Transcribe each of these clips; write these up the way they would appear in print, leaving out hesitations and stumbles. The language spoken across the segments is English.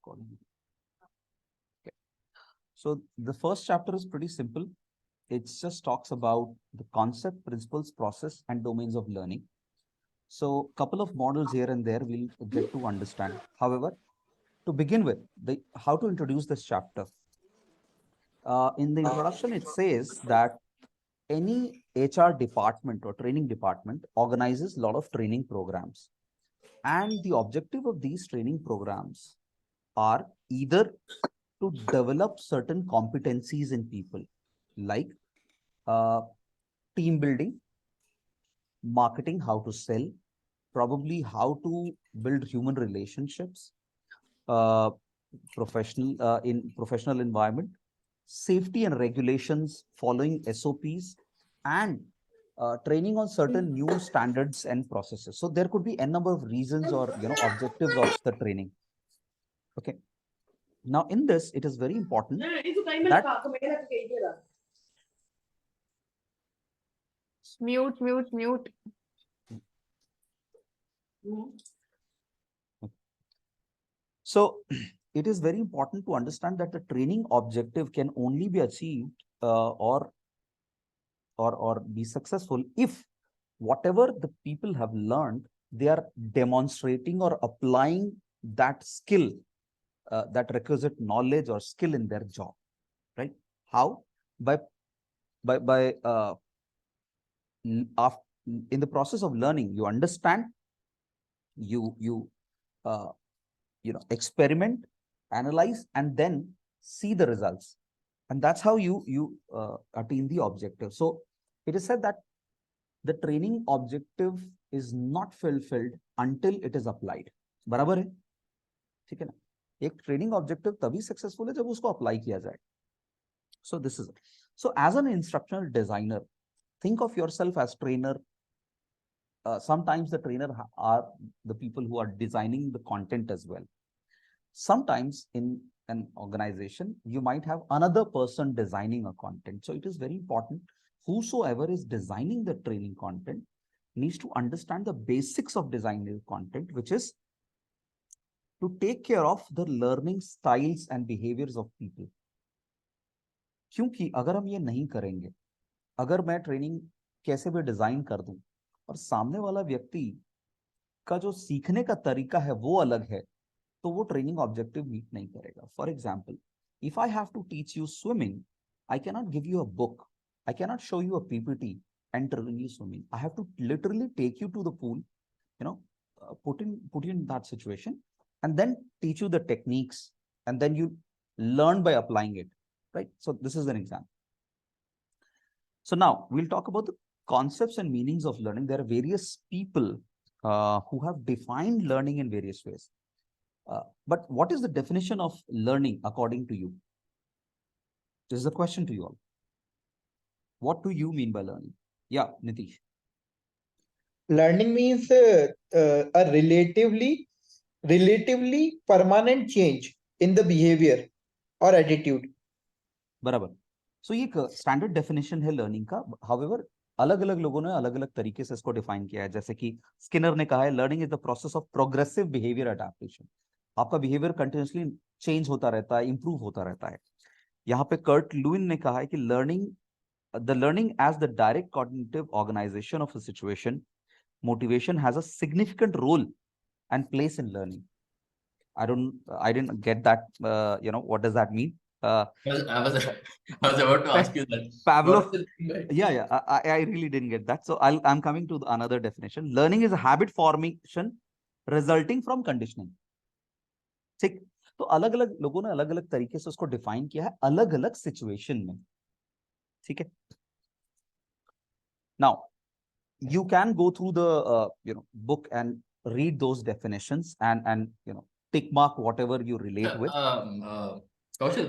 recording. Okay. So the first chapter is pretty simple. It just talks about the concept, principles, process, and domains of learning. So couple of models here and there we'll get to understand. However, to begin with, how to introduce this chapter. In the introduction, it says that any HR department or training department organizes a lot of training programs. And the objective of these training programs are either to develop certain competencies in people, like team building, marketing, how to sell, probably how to build human relationships, uh, in professional environment, safety and regulations, following SOPs, and training on certain new standards and processes. So there could be a number of reasons or objectives of the training. Okay. Now in this, it is very important that mute. So it is very important to understand that the training objective can only be achieved or be successful if whatever the people have learned, they are demonstrating or applying that skill, that requisite knowledge or skill in their job, right? How? By in the process of learning, you understand, you experiment, analyze, and then see the results, and that's how you attain the objective. So it is said that the training objective is not fulfilled until it is applied. बराबर है? ठीक है ना? एक training objective तभी successful है जब उसको apply किया जाए. So this is it. So as an instructional designer, think of yourself as trainer. Sometimes the trainer are the people who are designing the content as well. Sometimes in an organization, you might have another person designing a content. So it is very important, whosoever is designing the training content needs to understand the basics of designing content, which is to take care of the learning styles and behaviors of people. क्योंकि अगर हम ये नहीं करेंगे, अगर मैं training कैसे भी डिजाइन कर दूं और सामने वाला व्यक्ति का जो सीखने का तरीका है वो अलग है, तो वो ट्रेनिंग ऑब्जेक्टिव मीट नहीं करेगा. For example, if I have to teach you swimming, I can not give you a book, I can not show you a PPT and train you swimming. I have to literally take you to the pool, put you in that situation, and then teach you the techniques, and then you learn by applying it, right? So this is an example. So now we'll talk about the concepts and meanings of learning. There are various people who have defined learning in various ways. But what is the definition of learning according to you? This is a question to you all. What do you mean by learning? Yeah, Nitish. Learning means a relatively permanent change in the behavior or attitude. बराबर. So ये standard definition है learning का. However, अलग अलग लोगों ने अलग अलग तरीके से इसको डिफाइन किया है. जैसे कि स्किनर ने कहा है learning is the process of progressive behaviour adaptation. आपका बिहेवियर कंटिन्यूअसली चेंज होता रहता है, इंप्रूव होता रहता है. यहाँ पे कर्ट लुइन ने कहा है कि learning as the direct cognitive organization of a situation, motivation has a significant role and place in learning. I didn't get that. What does that mean? I was about to ask you that. Pavlov. Yeah. I really didn't get that. So I'm coming to another definition. Learning is a habit formation resulting from conditioning. ठीक. तो अलग अलग लोगों ने अलग अलग तरीके से उसको डिफाइन किया है अलग अलग सिचुएशन में. ठीक है. Now you can go through the book and read those definitions and tick mark whatever you relate with. Kaushal,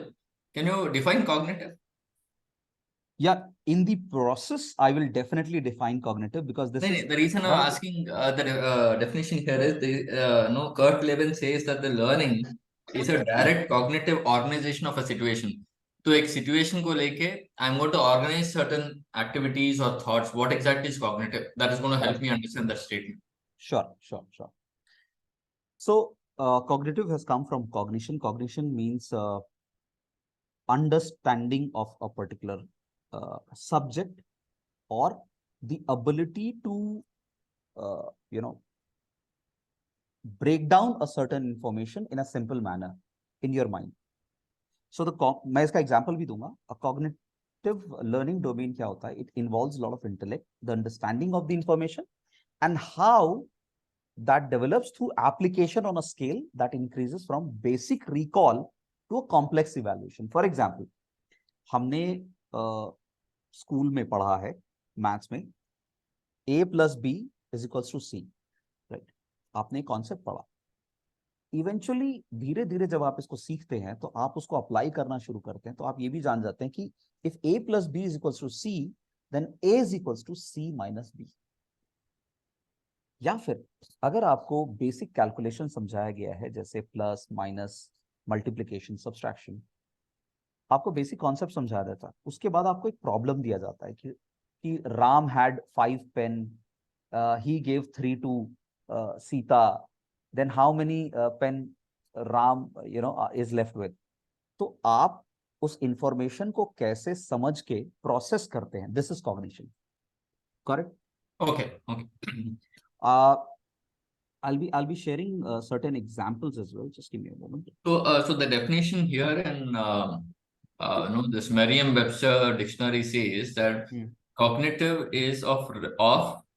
can you define cognitive? Yeah, in the process, I will definitely define cognitive because this is the reason I'm asking the definition here is Kurt Lewin says that the learning is a direct cognitive organization of a situation. तो एक situation को लेके I'm going to organize certain activities or thoughts. What exactly is cognitive? That is going to help me understand that statement. Sure. So cognitive has come from cognition. Cognition means understanding of a particular subject, or the ability to you know, break down a certain information in a simple manner in your mind. So मैं इसका example भी दूंगा. A cognitive learning domain क्या होता है? It involves a lot of intellect, the understanding of the information, and how that develops through application on a scale that increases from basic recall to a complex evaluation. For example, हमने school में पढ़ा है maths में a plus b is equals to c, right? आपने concept पढ़ा. Eventually धीरे धीरे जब आप इसको सीखते हैं तो आप उसको अप्लाई करना शुरू करते हैं, तो आप ये भी जान जाते हैं कि if a plus b is equals to c, then a is equals to c minus b. या फिर अगर आपको बेसिक कैलकुलेशन समझाया गया है, जैसे प्लस माइनस मल्टीप्लिकेशन सब्सट्रैक्शन, आपको बेसिक कॉन्सेप्ट समझाया जाता है. उसके बाद आपको एक प्रॉब्लम दिया जाता है कि Ram had 5 pen, he gave 3 to Sita, then how many pen Ram is left with. तो आप उस इंफॉर्मेशन को कैसे समझ के प्रोसेस करते हैं, this is cognition. Correct? Okay. I'll be sharing certain examples as well. Just give me a moment. So the definition here in this Merriam-Webster dictionary says that cognitive is of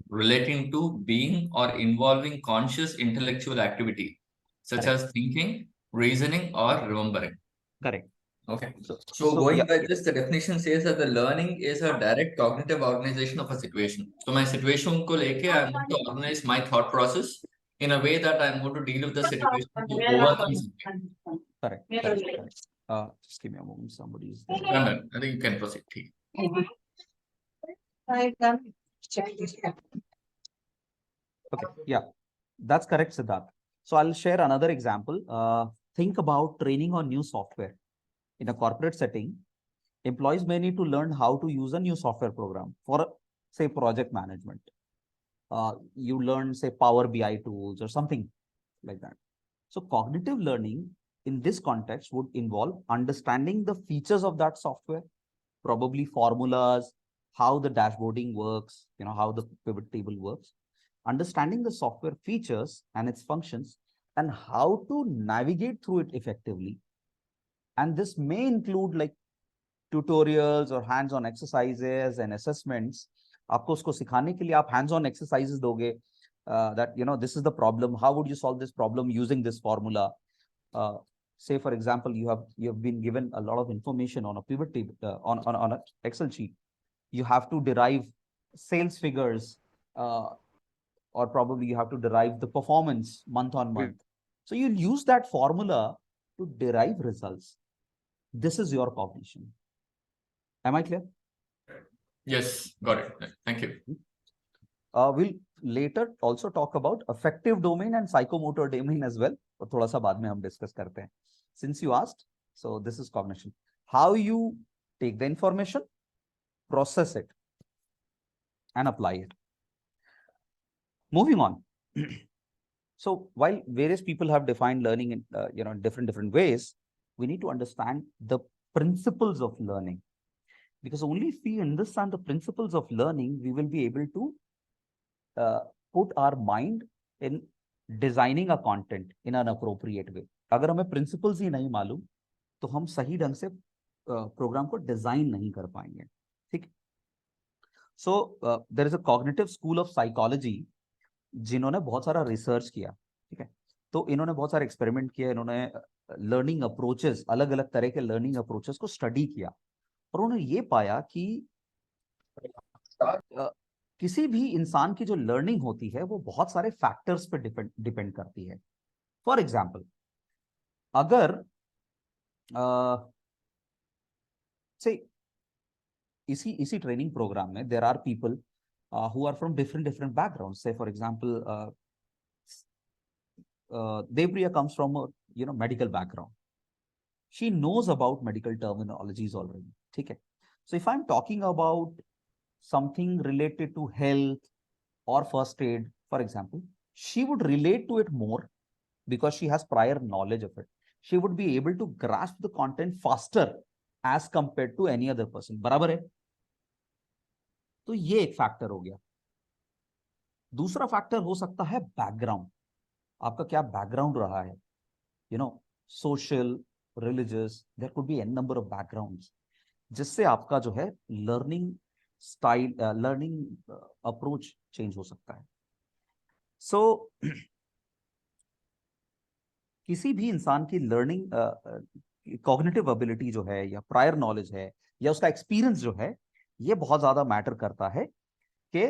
relating to being or involving conscious intellectual activity, such Correct. as thinking, reasoning, or remembering. Correct. Okay. So Going yeah, by this, the definition says that the learning is a direct cognitive organization of a situation. So my situation ko leke, I'm going to organize my thought process in a way that I'm going to deal with the situation to overcome something. correct. Just give me a moment. Somebody is there. Done. I think you can proceed. Okay, yeah, that's correct, Siddharth. So I'll share another example. Think about training on new software. In a corporate setting, employees may need to learn how to use a new software program for, say, project management. You learn, say, Power BI tools or something like that. So cognitive learning in this context would involve understanding the features of that software, probably formulas, how the dashboarding works, how the pivot table works, understanding the software features and its functions, and how to navigate through it effectively. And this may include like tutorials or hands-on exercises and assessments. आपको उसको सिखाने के लिए आप hands-on exercises दोगे, that this is the problem, how would you solve this problem using this formula. Say for example, you have been given a lot of information on a pivot table, on an Excel sheet. You have to derive sales figures, or probably you have to derive the performance month on month. So you'll use that formula to derive results. This is your cognition. Am I clear? Yes, got it. Thank you. We'll later also talk about affective domain and psychomotor domain as well. और थोड़ा सा बाद में हम discuss करते हैं. Since you asked, so this is cognition. How you take the information, process it, and apply it. Moving on. So while various people have defined learning in different ways, we need to understand the principles of learning, because only if we understand the principles of learning, we will be able to put our mind in designing a content in an appropriate way. अगर हमें principles ही नहीं मालूम, तो हम सही ढंग से program को design नहीं कर पाएंगे. ठीक? So there is a cognitive school of psychology जिन्होंने बहुत सारा रिसर्च किया. ठीक है, तो इन्होंने बहुत सारे एक्सपेरिमेंट किए, इन्होंने लर्निंग अप्रोचेस, अलग अलग तरह के लर्निंग अप्रोचेस को स्टडी किया, और उन्होंने ये पाया कि किसी भी इंसान की जो लर्निंग होती है वो बहुत सारे फैक्टर्स पे डिपेंड करती है. फॉर एग्जाम्पल, अगर से इसी ट्रेनिंग प्रोग्राम में there are people who are from different backgrounds. Say for example, Depriya comes from a medical background. She knows about medical terminologies already. Okay. So if I'm talking about something related to health or first aid, for example, she would relate to it more because she has prior knowledge of it. She would be able to grasp the content faster as compared to any other person. बराबर है? तो ये एक factor हो गया. दूसरा factor हो सकता है बैकग्राउंड. आपका क्या बैकग्राउंड रहा है, social, religious, there could be an number of backgrounds, जिससे आपका जो है learning style, learning approach change हो सकता है. सो किसी भी इंसान की लर्निंग कॉग्निटिव एबिलिटी जो है, या प्रायर नॉलेज है, या उसका एक्सपीरियंस जो है, ये बहुत ज्यादा मैटर करता है कि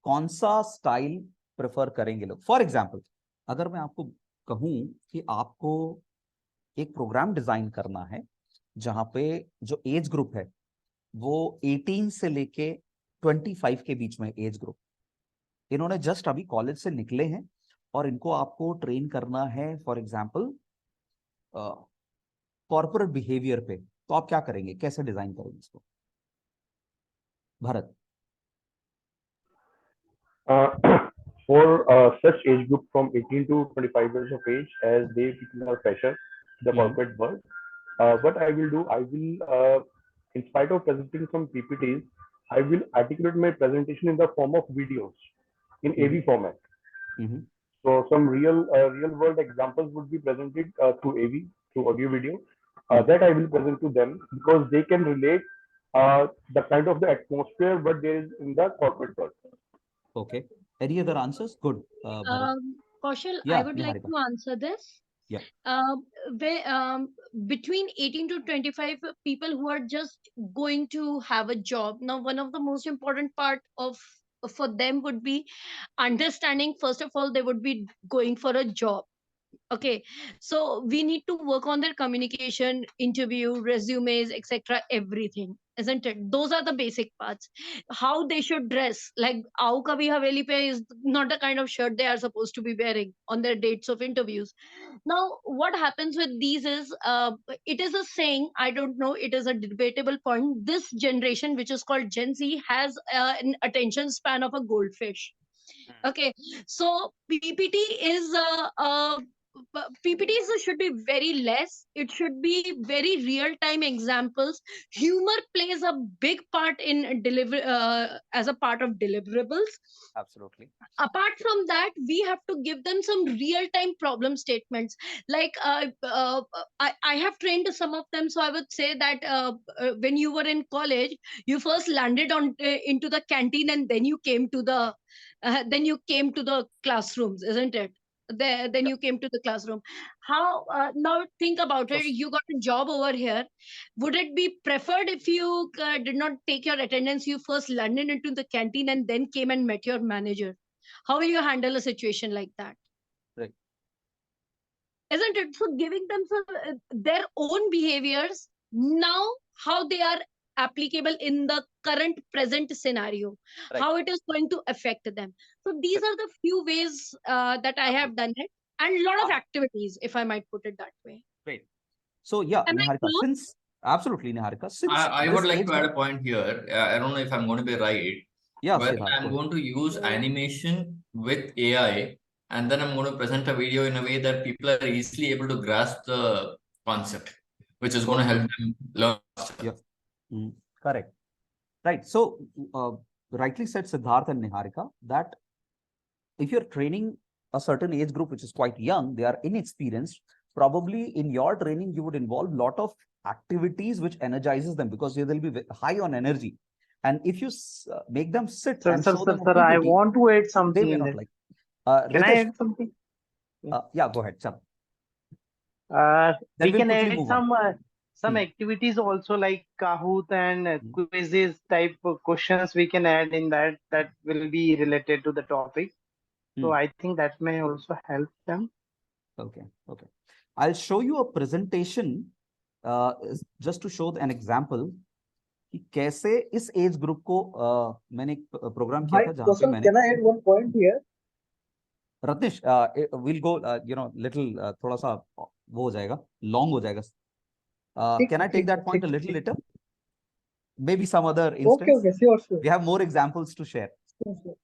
कौन सा स्टाइल प्रेफर करेंगे लोग. फॉर एग्जाम्पल, अगर मैं आपको कहूं कि आपको एक प्रोग्राम डिजाइन करना है जहां पे जो एज ग्रुप है वो 18 से लेके 25 के बीच में एज ग्रुप, इन्होंने जस्ट अभी कॉलेज से निकले हैं और इनको आपको ट्रेन करना है फॉर एग्जाम्पल कॉर्पोरेट बिहेवियर पे, तो आप क्या करेंगे, कैसे डिजाइन करेंगे इसको? Bharat. For such age group from 18 to 25 years of age, as they people are fresher to the corporate world, what I will do, I will, in spite of presenting some PPTs, I will articulate my presentation in the form of videos in AV format. So some real world examples would be presented through AV, through audio video, that I will present to them, because they can relate the kind of the atmosphere what there is in the corporate world. Okay. Any other answers? Good. Bharat. Kaushal, Yeah, I would like Niharika. to answer this. Yeah. Between 18 to 25 people who are just going to have a job. Now, one of the most important part for them would be understanding, first of all, they would be going for a job. Okay, so we need to work on their communication, interview, resumes, etc., everything, isn't it? Those are the basic parts. How they should dress, like Aau Kabhi Haveli pe is not the kind of shirt they are supposed to be wearing on their dates of interviews. Now, what happens with these is, it is a saying, I don't know, it is a debatable point. This generation, which is called Gen Z, has an attention span of a goldfish. Okay, so ppt is ppts should be very less. It should be very real time examples. Humor plays a big part in deliver as a part of deliverables. Absolutely. Apart from that, we have to give them some real time problem statements. Like I have trained some of them, so I would say that when you were in college, you first landed on into the canteen, and then you came to the classrooms, isn't it? Then you came to the classroom. How now think about it, you got a job over here. Would it be preferred if you did not take your attendance, you first landed into the canteen and then came and met your manager? How will you handle a situation like that? Right. Isn't it? So giving them their own behaviors now, how they are applicable in the current present scenario, Right. how it is going to affect them. So these are the few ways that I have done it, and a lot of activities, if I might put it that way. Great. So yeah, Am I Niharika, close? since absolutely Niharika, since I this would like age to add a group- point here. I don't know if I'm going to be right. yeah, But Siddharth, I'm go going to use animation with AI, and then I'm going to present a video in a way that people are easily able to grasp the concept, which is going to help them learn faster. Yeah. Correct. Right. So rightly said Siddharth and Niharika that if you're training a certain age group which is quite young, they are inexperienced, probably in your training you would involve a lot of activities which energizes them, because they'll be high on energy. And if you make them sit Sir, and sir, show sir, them a sir, I PPT, want to add they something may in not that. like. Can I Ritesh, add something? yeah, go ahead. Chal. We Then we'll can quickly add move on. some activities also, like Kahoot and Hmm. quizzes type of questions we can add in that will be related to the topic. So I think that may also help them. Okay. Okay. I'll show you a presentation just to show an example कि कैसे इस age group को मैंने एक programme किया था जहां पे मैंने Can I add one point here? Ratnesh will go little थोड़ा सा वो हो जाएगा, लॉन्ग हो जाएगा. Can I take that point a little later, maybe some other instance? Okay, sure. We have more examples to share. Sure.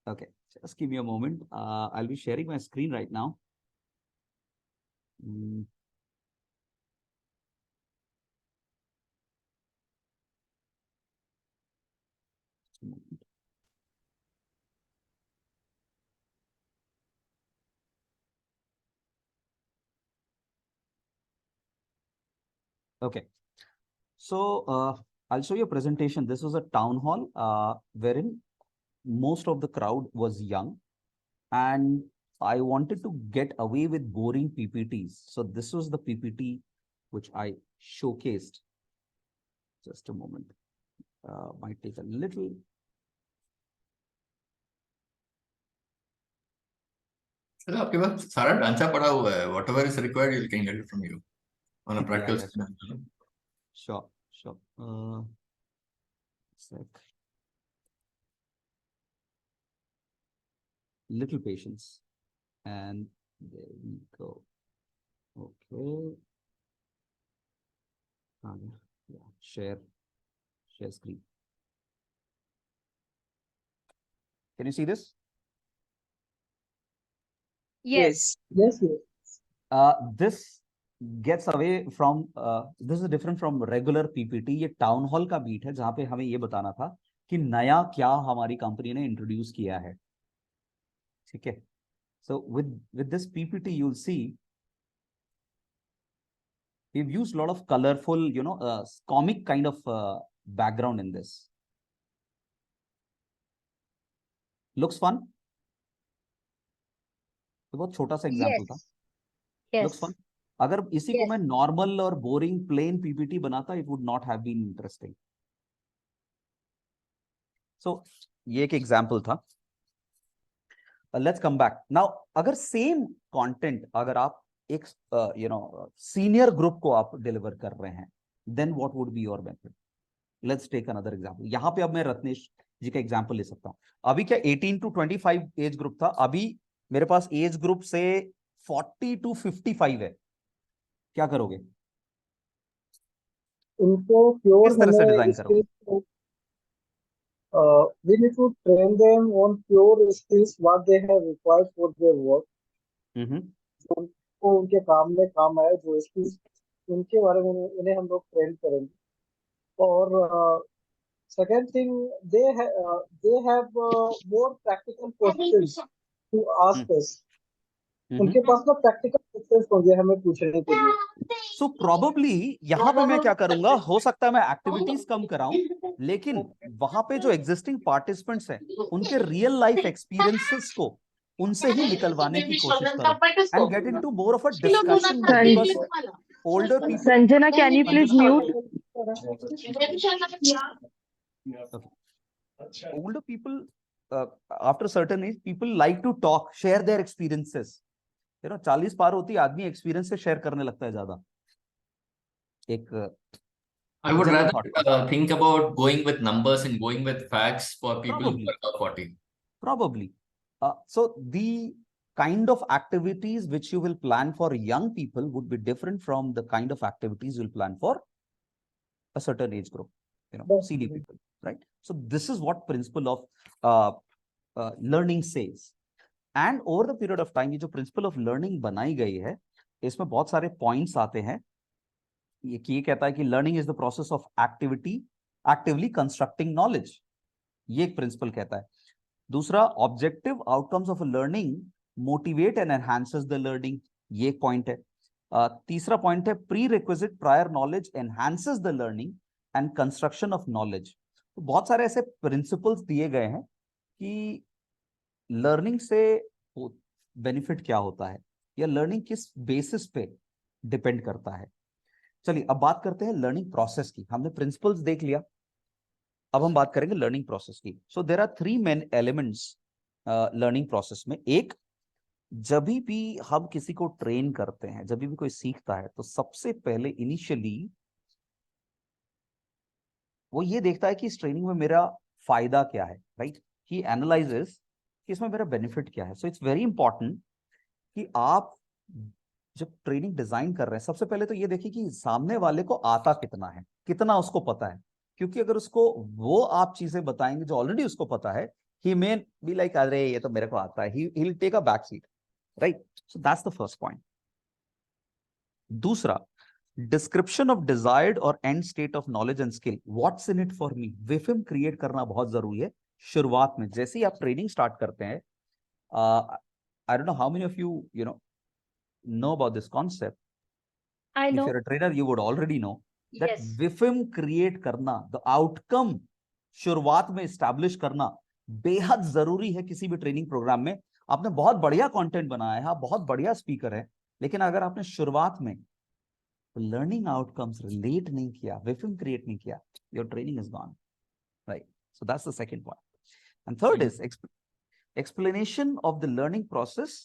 Okay, just give me a moment. I'll be sharing my screen right now. Mm. Okay, so I'll show you a presentation. This was a town hall wherein most of the crowd was young, and I wanted to get away with boring PPTs. So this was the PPT which I showcased. Just a moment. Might take a little. Sir आपके पास सारा ढांचा पड़ा हुआ है. Whatever is required, you can get it from you on a Yeah, practical yeah, scenario. sure, sure. Sec. Little patience, and there we go. Okay. Yeah, share screen. Can you see this? Yes. Yes, yes. This gets away from this is different from regular PPT. ये town hall का beat है जहां पे हमें ये बताना था कि नया क्या हमारी कंपनी ने इंट्रोड्यूस किया है. ठीक है. So with this PPT you'll see we've used a lot of colorful, comic kind of background in this. Looks fun. तो बहुत छोटा सा एग्जांपल था. Looks fun. अगर इसी को मैं नॉर्मल और बोरिंग प्लेन पीपीटी बनाता, it would not have been interesting. So ये एक एग्जांपल था. Let's come back now. अगर सेम कंटेंट अगर आप एक सीनियर ग्रुप को आप डिलीवर कर रहे हैं, then what would be your method? Let's take another example. यहां पे अब मैं रत्नेश जी का एग्जांपल ले सकता हूं. अभी क्या 18 to 25 एज ग्रुप था, अभी मेरे पास एज ग्रुप से 40 to 55 है. क्या करोगे? उनको प्योर किस तरह से हमें डिजाइन करोगे? we need to train them on pure skills what they have required for their work. जो उनको उनके काम में काम आए, जो skills उनके बारे में उन्हें हम लोग ट्रेन करेंगे. और second thing, they have more practical questions to ask us. उनके पास ना प्रैक्टिकल क्वेश्चंस होंगे हमें पूछने के लिए. सो प्रोबेबली यहाँ पे मैं क्या करूंगा, हो सकता है मैं एक्टिविटीज कम कराऊं, लेकिन वहां पे जो एग्जिस्टिंग पार्टिसिपेंट्स हैं उनके रियल लाइफ एक्सपीरियंसेस को उनसे ही निकलवाने की कोशिश करूं and get into more of a discussion. Because older people. Sanjana, can you please mute? Older people, after certain age, people like to talk, share their experiences. 40 पार होती आदमी एक्सपीरियंस से share करने लगता है ज्यादा. एक I would rather think about going with numbers and going with facts for people who are above 40. Probably. So the kind of activities which you will plan for young people would be different from the kind of activities you'll plan for a certain age group, senior people, right? So this is what principle of learning says. And over the period of time, ये जो principle of learning बनाई गई है, इसमें बहुत सारे points आते हैं. ये कहता है कि learning is the process of actively constructing knowledge. ये एक principle कहता है. दूसरा, objective outcomes of learning motivate and enhances the learning. ये एक point है. तीसरा point है prerequisite prior knowledge enhances the learning and construction of knowledge. तो बहुत सारे ऐसे principles दिए गए हैं कि लर्निंग से बेनिफिट क्या होता है या लर्निंग किस बेसिस पे डिपेंड करता है. चलिए अब बात करते हैं लर्निंग प्रोसेस की. हमने प्रिंसिपल्स देख लिया, अब हम बात करेंगे लर्निंग प्रोसेस की. So there are 3 main elements learning process में. एक, जब भी हम किसी को ट्रेन करते हैं, जब भी कोई सीखता है, तो सबसे पहले इनिशियली वो ये देखता है कि इस ट्रेनिंग में मेरा फायदा क्या है, राइट? ही एनालाइजेस कि इसमें मेरा बेनिफिट क्या है. सो इट्स वेरी इंपॉर्टेंट कि आप जब ट्रेनिंग डिजाइन कर रहे हैं, सबसे पहले तो ये देखिए कि सामने वाले को आता कितना है, कितना उसको पता है. क्योंकि अगर उसको वो आप चीजें बताएंगे जो ऑलरेडी उसको पता है, ही मे बी लाइक, अरे ये तो मेरे को आता है, he will take a back seat, right? So that's the first point. दूसरा, डिस्क्रिप्शन ऑफ डिजायर्ड और end state of knowledge and skill, what's in it for me, विफिम क्रिएट करना बहुत जरूरी है शुरुआत में। जैसे ही आप ट्रेनिंग स्टार्ट करते हैं, I don't know how many of you know about this concept. I If know. you're a trainer, you would already know that Yes. विफिम क्रिएट करना, the outcome शुरुआत में establish करना बेहद जरूरी है किसी भी ट्रेनिंग प्रोग्राम में। आपने बहुत बढ़िया कंटेंट बनाया है, आप बहुत बढ़िया स्पीकर है, लेकिन अगर आपने शुरुआत में लर्निंग आउटकम्स रिलेट नहीं किया, विफिम क्रिएट नहीं किया, your training is gone, right? So that's the second point. And third is explanation of the learning process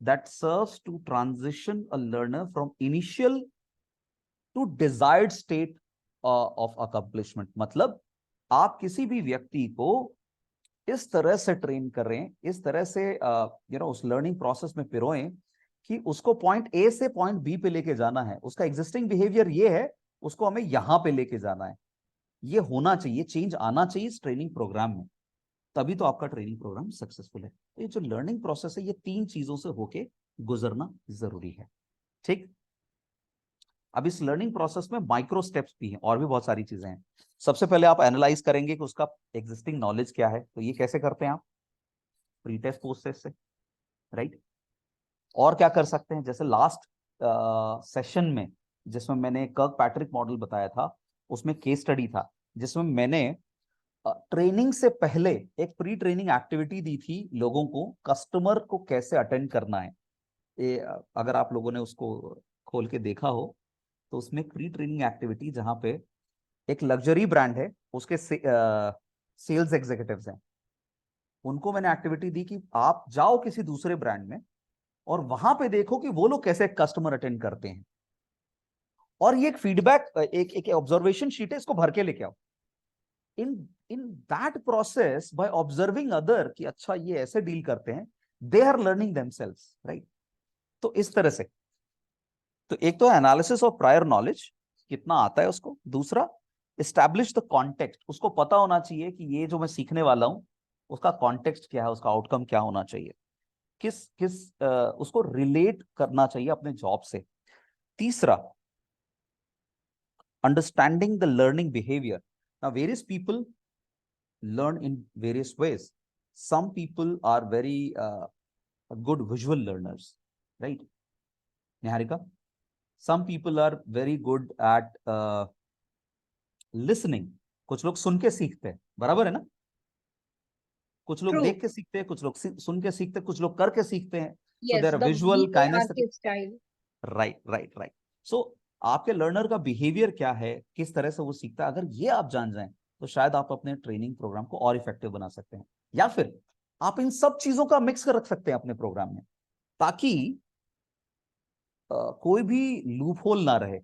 that serves to transition a learner from initial to desired state of accomplishment। मतलब आप किसी भी व्यक्ति को इस तरह से train करें, इस तरह से उस लर्निंग प्रोसेस में पिरोएं कि उसको पॉइंट ए से पॉइंट बी पे लेके जाना है। उसका एग्जिस्टिंग बिहेवियर ये है, उसको हमें यहां पे लेके जाना है। ये होना चाहिए, चेंज आना चाहिए इस ट्रेनिंग प्रोग्राम में, तभी तो आपका ट्रेनिंग प्रोग्राम सक्सेसफुल है। तो ये जो लर्निंग प्रोसेस है, ये 3 चीजों से होके गुजरना जरूरी है, ठीक? अब इस लर्निंग प्रोसेस में माइक्रो स्टेप्स भी हैं, और भी बहुत सारी चीजें हैं। सबसे पहले आप एनालाइज करेंगे कि उसका एग्जिस्टिंग नॉलेज क्या है। तो ये कैसे करते हैं आप? प्री टेस्ट पोस्ट टेस्ट से, राइट? और क्या कर सकते हैं? जैसे लास्ट सेशन में जिसमें मैंने कर्क पैट्रिक मॉडल बताया था, उसमें केस स्टडी था जिसमें मैंने ट्रेनिंग से पहले एक प्री ट्रेनिंग एक्टिविटी दी थी लोगों को, कस्टमर को कैसे अटेंड करना है। अगर आप लोगों ने उसको खोल के देखा हो तो उसमें प्री ट्रेनिंग एक्टिविटी, जहां पे एक लग्जरी ब्रांड है, उसके सेल्स एग्जीक्यूटिव्स हैं, उनको मैंने एक्टिविटी दी कि आप जाओ किसी दूसरे ब्रांड में और वहां पे देखो कि वो लोग कैसे कस्टमर अटेंड करते हैं, और ये एक फीडबैक, एक ऑब्जर्वेशन शीट है, इसको भर के लेके आओ। in that process, by observing other कि अच्छा ये ऐसे डील करते हैं, they are learning themselves, right? तो इस तरह से, तो एक तो एनालिसिस ऑफ प्रायर नॉलेज, कितना आता है उसको। दूसरा, एस्टैब्लिश द कॉन्टेक्स्ट, उसको पता होना चाहिए कि ये जो मैं सीखने वाला हूं उसका कॉन्टेक्स्ट क्या है, उसका आउटकम क्या होना चाहिए, किस किस उसको रिलेट करना चाहिए अपने जॉब से। तीसरा, understanding the learning behaviour. Now, various people learn in various ways. Some people are very good visual learners, right? Niharika? Some people are very good at listening. कुछ लोग सुन के सीखते हैं, बराबर है ना? कुछ लोग देख के सीखते हैं, कुछ लोग सुन के सीखते हैं, कुछ लोग करके सीखते हैं। So they are visual, kinesthetic. Right. So आपके लर्नर का बिहेवियर क्या है, किस तरह से वो सीखता है, अगर ये आप जान जाएं तो शायद आप अपने ट्रेनिंग प्रोग्राम को और इफेक्टिव बना सकते हैं। या फिर आप इन सब चीजों का मिक्स कर रख सकते हैं अपने प्रोग्राम में, ताकि कोई भी लूप होल ना रहे।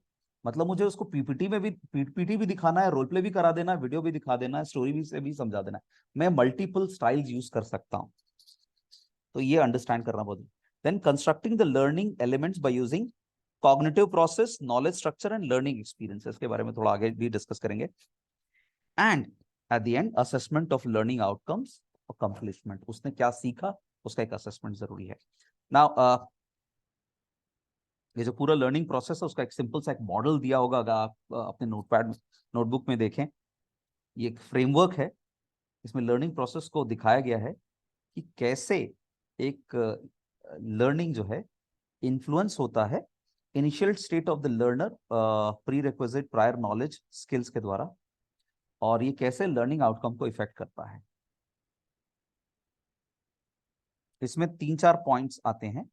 मतलब मुझे उसको पीपीटी भी दिखाना है, रोल प्ले भी करा देना है, वीडियो भी दिखा देना है, स्टोरी भी से भी समझा देना है, मैं मल्टीपल स्टाइल्स यूज कर सकता हूं। तो ये अंडरस्टैंड करना बहुत। Then constructing the learning elements by using cognitive process, knowledge structure and learning experiences के बारे में थोड़ा आगे भी डिस्कस करेंगे। And at the end assessment of learning outcomes, accomplishment, उसने क्या सीखा उसका एक असेसमेंट जरूरी है। नाउ ये जो पूरा लर्निंग प्रोसेस है उसका एक सिंपल सा एक मॉडल दिया होगा, अगर आप अपने नोटबुक में देखें। ये एक फ्रेमवर्क है, इसमें लर्निंग प्रोसेस को दिखाया गया है कि कैसे एक लर्निंग जो है इन्फ्लुएंस होता है initial state of the learner, pre requisite prior knowledge skills के द्वारा, और ये कैसे लर्निंग आउटकम को इफेक्ट करता है। इसमें 3-4 पॉइंट्स आते हैं।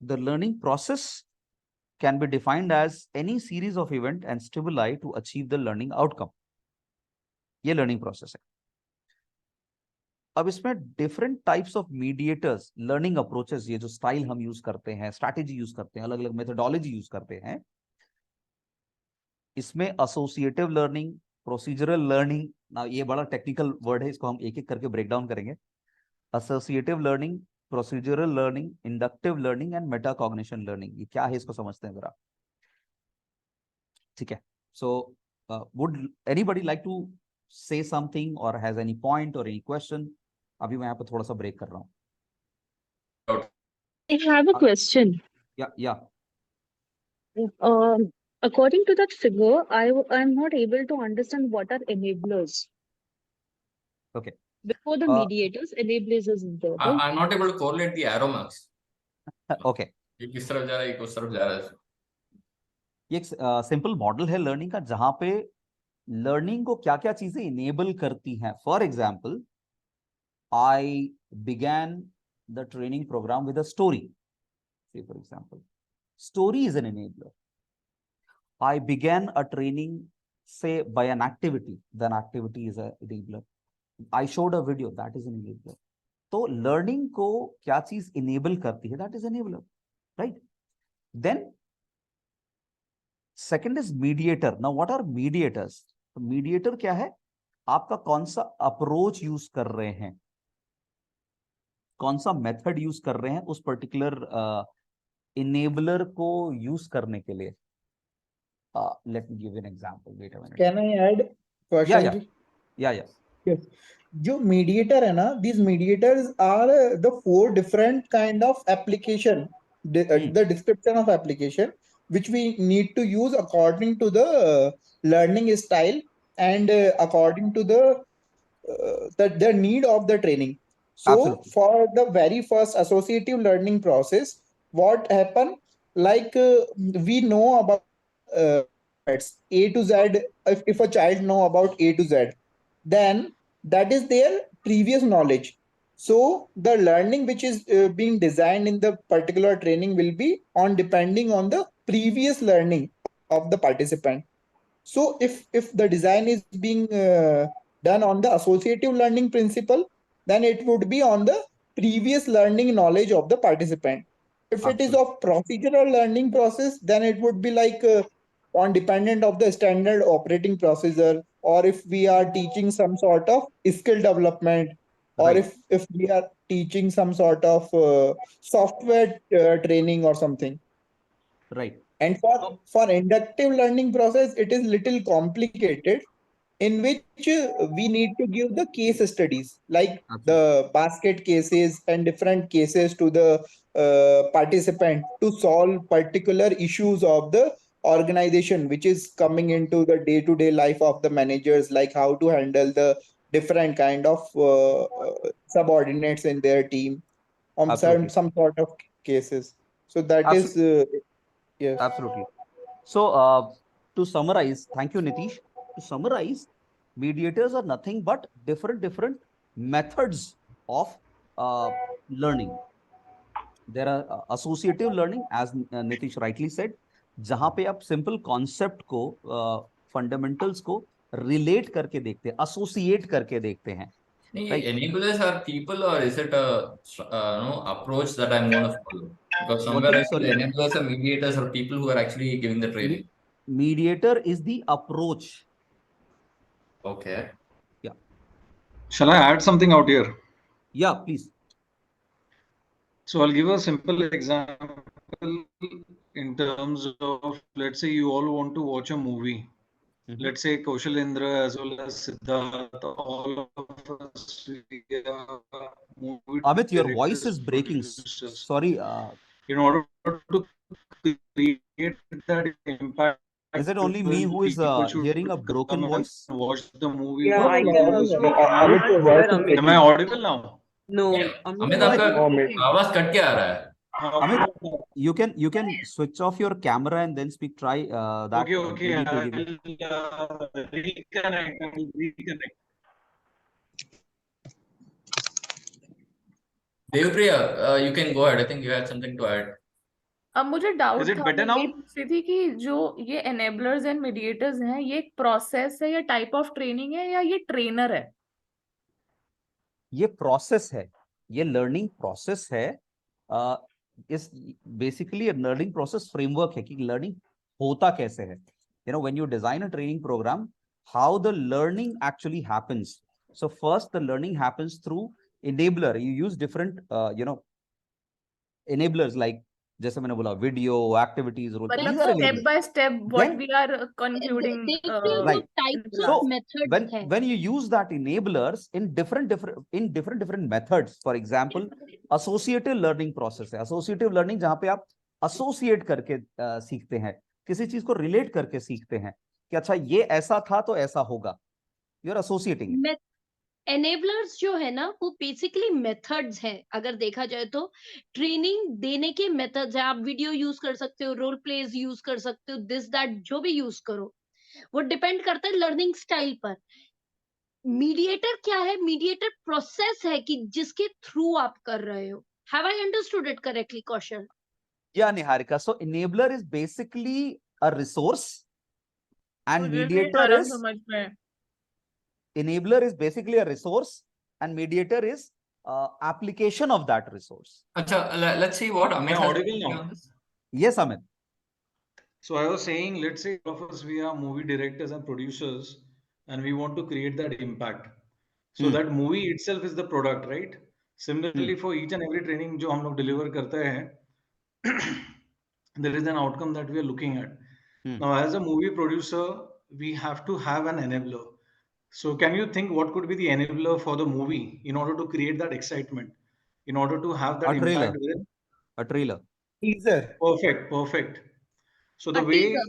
The learning process can be defined as any series of events and stimuli to achieve the learning outcome. ये learning process है। अब इसमें different types of mediators, learning approaches, ये जो स्टाइल हम यूज करते हैं, स्ट्रैटेजी यूज करते हैं, अलग अलग मेथोडोलॉजी यूज करते हैं, इसमें एसोसिएटिव लर्निंग, प्रोसीजरल लर्निंग, ना ये बड़ा टेक्निकल वर्ड है, इसको हम एक एक करके ब्रेक डाउन करेंगे। Associative learning, procedural learning, inductive learning and metacognition learning, ये क्या है इसको समझते हैं जरा, ठीक है? So would anybody like to say something और हैज एनी पॉइंट और एनी क्वेश्चन? अभी मैं यहाँ पे थोड़ा सा ब्रेक कर रहा हूँ। I have a question. Yeah. According to that figure, I'm not able to understand what are enablers. Okay. Before the mediators, enablers is there, right? I'm not able to correlate the arrow marks. Okay. एक इस तरफ जा रहा है, एक उस तरफ जा रहा है. ये एक सिंपल मॉडल है लर्निंग का, जहां पे लर्निंग को क्या क्या चीजें इनेबल करती हैं. For example, I began the training program with a story. Say for example, story is an enabler. I began a training say by an activity, then activity is a enabler. I showed a video, that is an enabler. तो learning को क्या चीज enable करती है, that is enabler, right. Then second is mediator. Now what are mediators? Mediator क्या है? आपका कौन सा अप्रोच यूज कर रहे हैं, कौन सा मेथड यूज कर रहे हैं उस पर्टिकुलर इनेबलर को यूज करने के लिए. Let me give an example. Wait a minute. Can I add? या Yes. जो mediator है ना, these mediators are the 4 different kind of application, the description of application which we need to use according to the learning style and according to the need of the training. So Absolutely. for the very first associative learning process, what happen, like we know about A to Z. If a child know about A to Z, then that is their previous knowledge. So the learning which is being designed in the particular training will be on depending on the previous learning of the participant. So if the design is being done on the associative learning principle, then it would be on the previous learning knowledge of the participant. If it is of procedural learning process, then it would be like on dependent of the standard operating procedure, or if we are teaching some sort of skill development, or Right. if we are teaching some sort of software training or something. Right. And for inductive learning process, it is little complicated, in which we need to give the case studies, like the basket cases and different cases to the participant to solve particular issues of the organization, which is coming into the day-to-day life of the managers, like how to handle the different kind of subordinates in their team, Absolutely. some sort of cases. So that is yes. Absolutely. So to summarize, thank you, Nitish. To summarize, mediators are nothing but different methods of learning. There are associative learning, as Nitish rightly said, जहां पे आप simple concept को, fundamentals को relate करके देखते हैं, associate करके देखते हैं. Right. Enablers are people, or is it a approach that I'm going to follow? Because somewhere I feel enablers are mediators or people who are actually giving the training. Mediator is the approach. Okay. Yeah. Shall I add something out here? Yeah, please. So I'll give a simple example in terms of, let's say you all want to watch a movie. Let's say Kaushalendra as well as Siddharth, all of us. Amit, your voice is breaking. Sorry. In order to create that impact, is it only me who is hearing a broken voice? Watch the movie. Yeah, I can also. Am I audible now? No. Amit, आपका आवाज cut के आ रहा है. Amit, you can switch off your camera and then speak. Try that. Okay. I'll reconnect. Devpriya, you can go ahead. I think you had something to add. अब मुझे doubt Is it था, better मैं now? ये पूछ रही थी कि जो ये enablers एंड mediators हैं, ये एक प्रोसेस है या टाइप ऑफ ट्रेनिंग है या ये ट्रेनर है? ये प्रोसेस है, ये लर्निंग प्रोसेस है. इस बेसिकली लर्निंग प्रोसेस फ्रेमवर्क है कि लर्निंग होता कैसे है. when you design a training program, how the learning actually happens. So first the learning happens through enabler. You use different enablers, like जैसे मैंने बोला, वीडियो, एक्टिविटीज, मतलब step by step what we are concluding. Right. So when you use that enablers in different methods, for example, associative learning process है. Associative learning जहाँ पे आप associate करके सीखते हैं, किसी चीज को रिलेट करके सीखते हैं कि अच्छा ये ऐसा था तो ऐसा होगा, यू आर एसोसिएटिंग। एनेबलर्स जो है ना वो बेसिकली मेथड्स हैं, अगर देखा जाए तो ट्रेनिंग देने के मेथड्स हैं। आप वीडियो यूज कर सकते हो, रोल प्लेज यूज कर सकते हो, दिस दैट जो भी यूज करो, वो डिपेंड करता है लर्निंग स्टाइल पर। मीडिएटर क्या है? मीडिएटर प्रोसेस है कि जिसके थ्रू आप कर रहे हो। Have I understood it correctly, Kaushal? Yeah, Niharika. So enabler is basically a resource and मुझे भी mediator आराम is समझ में। enabler is basically a resource and mediator is application of that resource. Acha, let's see what Amit Am I has audible to say now? on this. Yes, Amit. So I was saying, let's say all of us, we are movie directors and producers, and we want to create that impact. So that movie itself is the product, right? Similarly, for each and every training जो हम लोग deliver करते हैं, there is an outcome that we are looking at. Now, as a movie producer, we have to have an enabler. So can you think what could be the enabler for the movie in order to create that excitement, in order to have that A trailer. impact within? A trailer. Teaser. Perfect, perfect. So the A way teaser.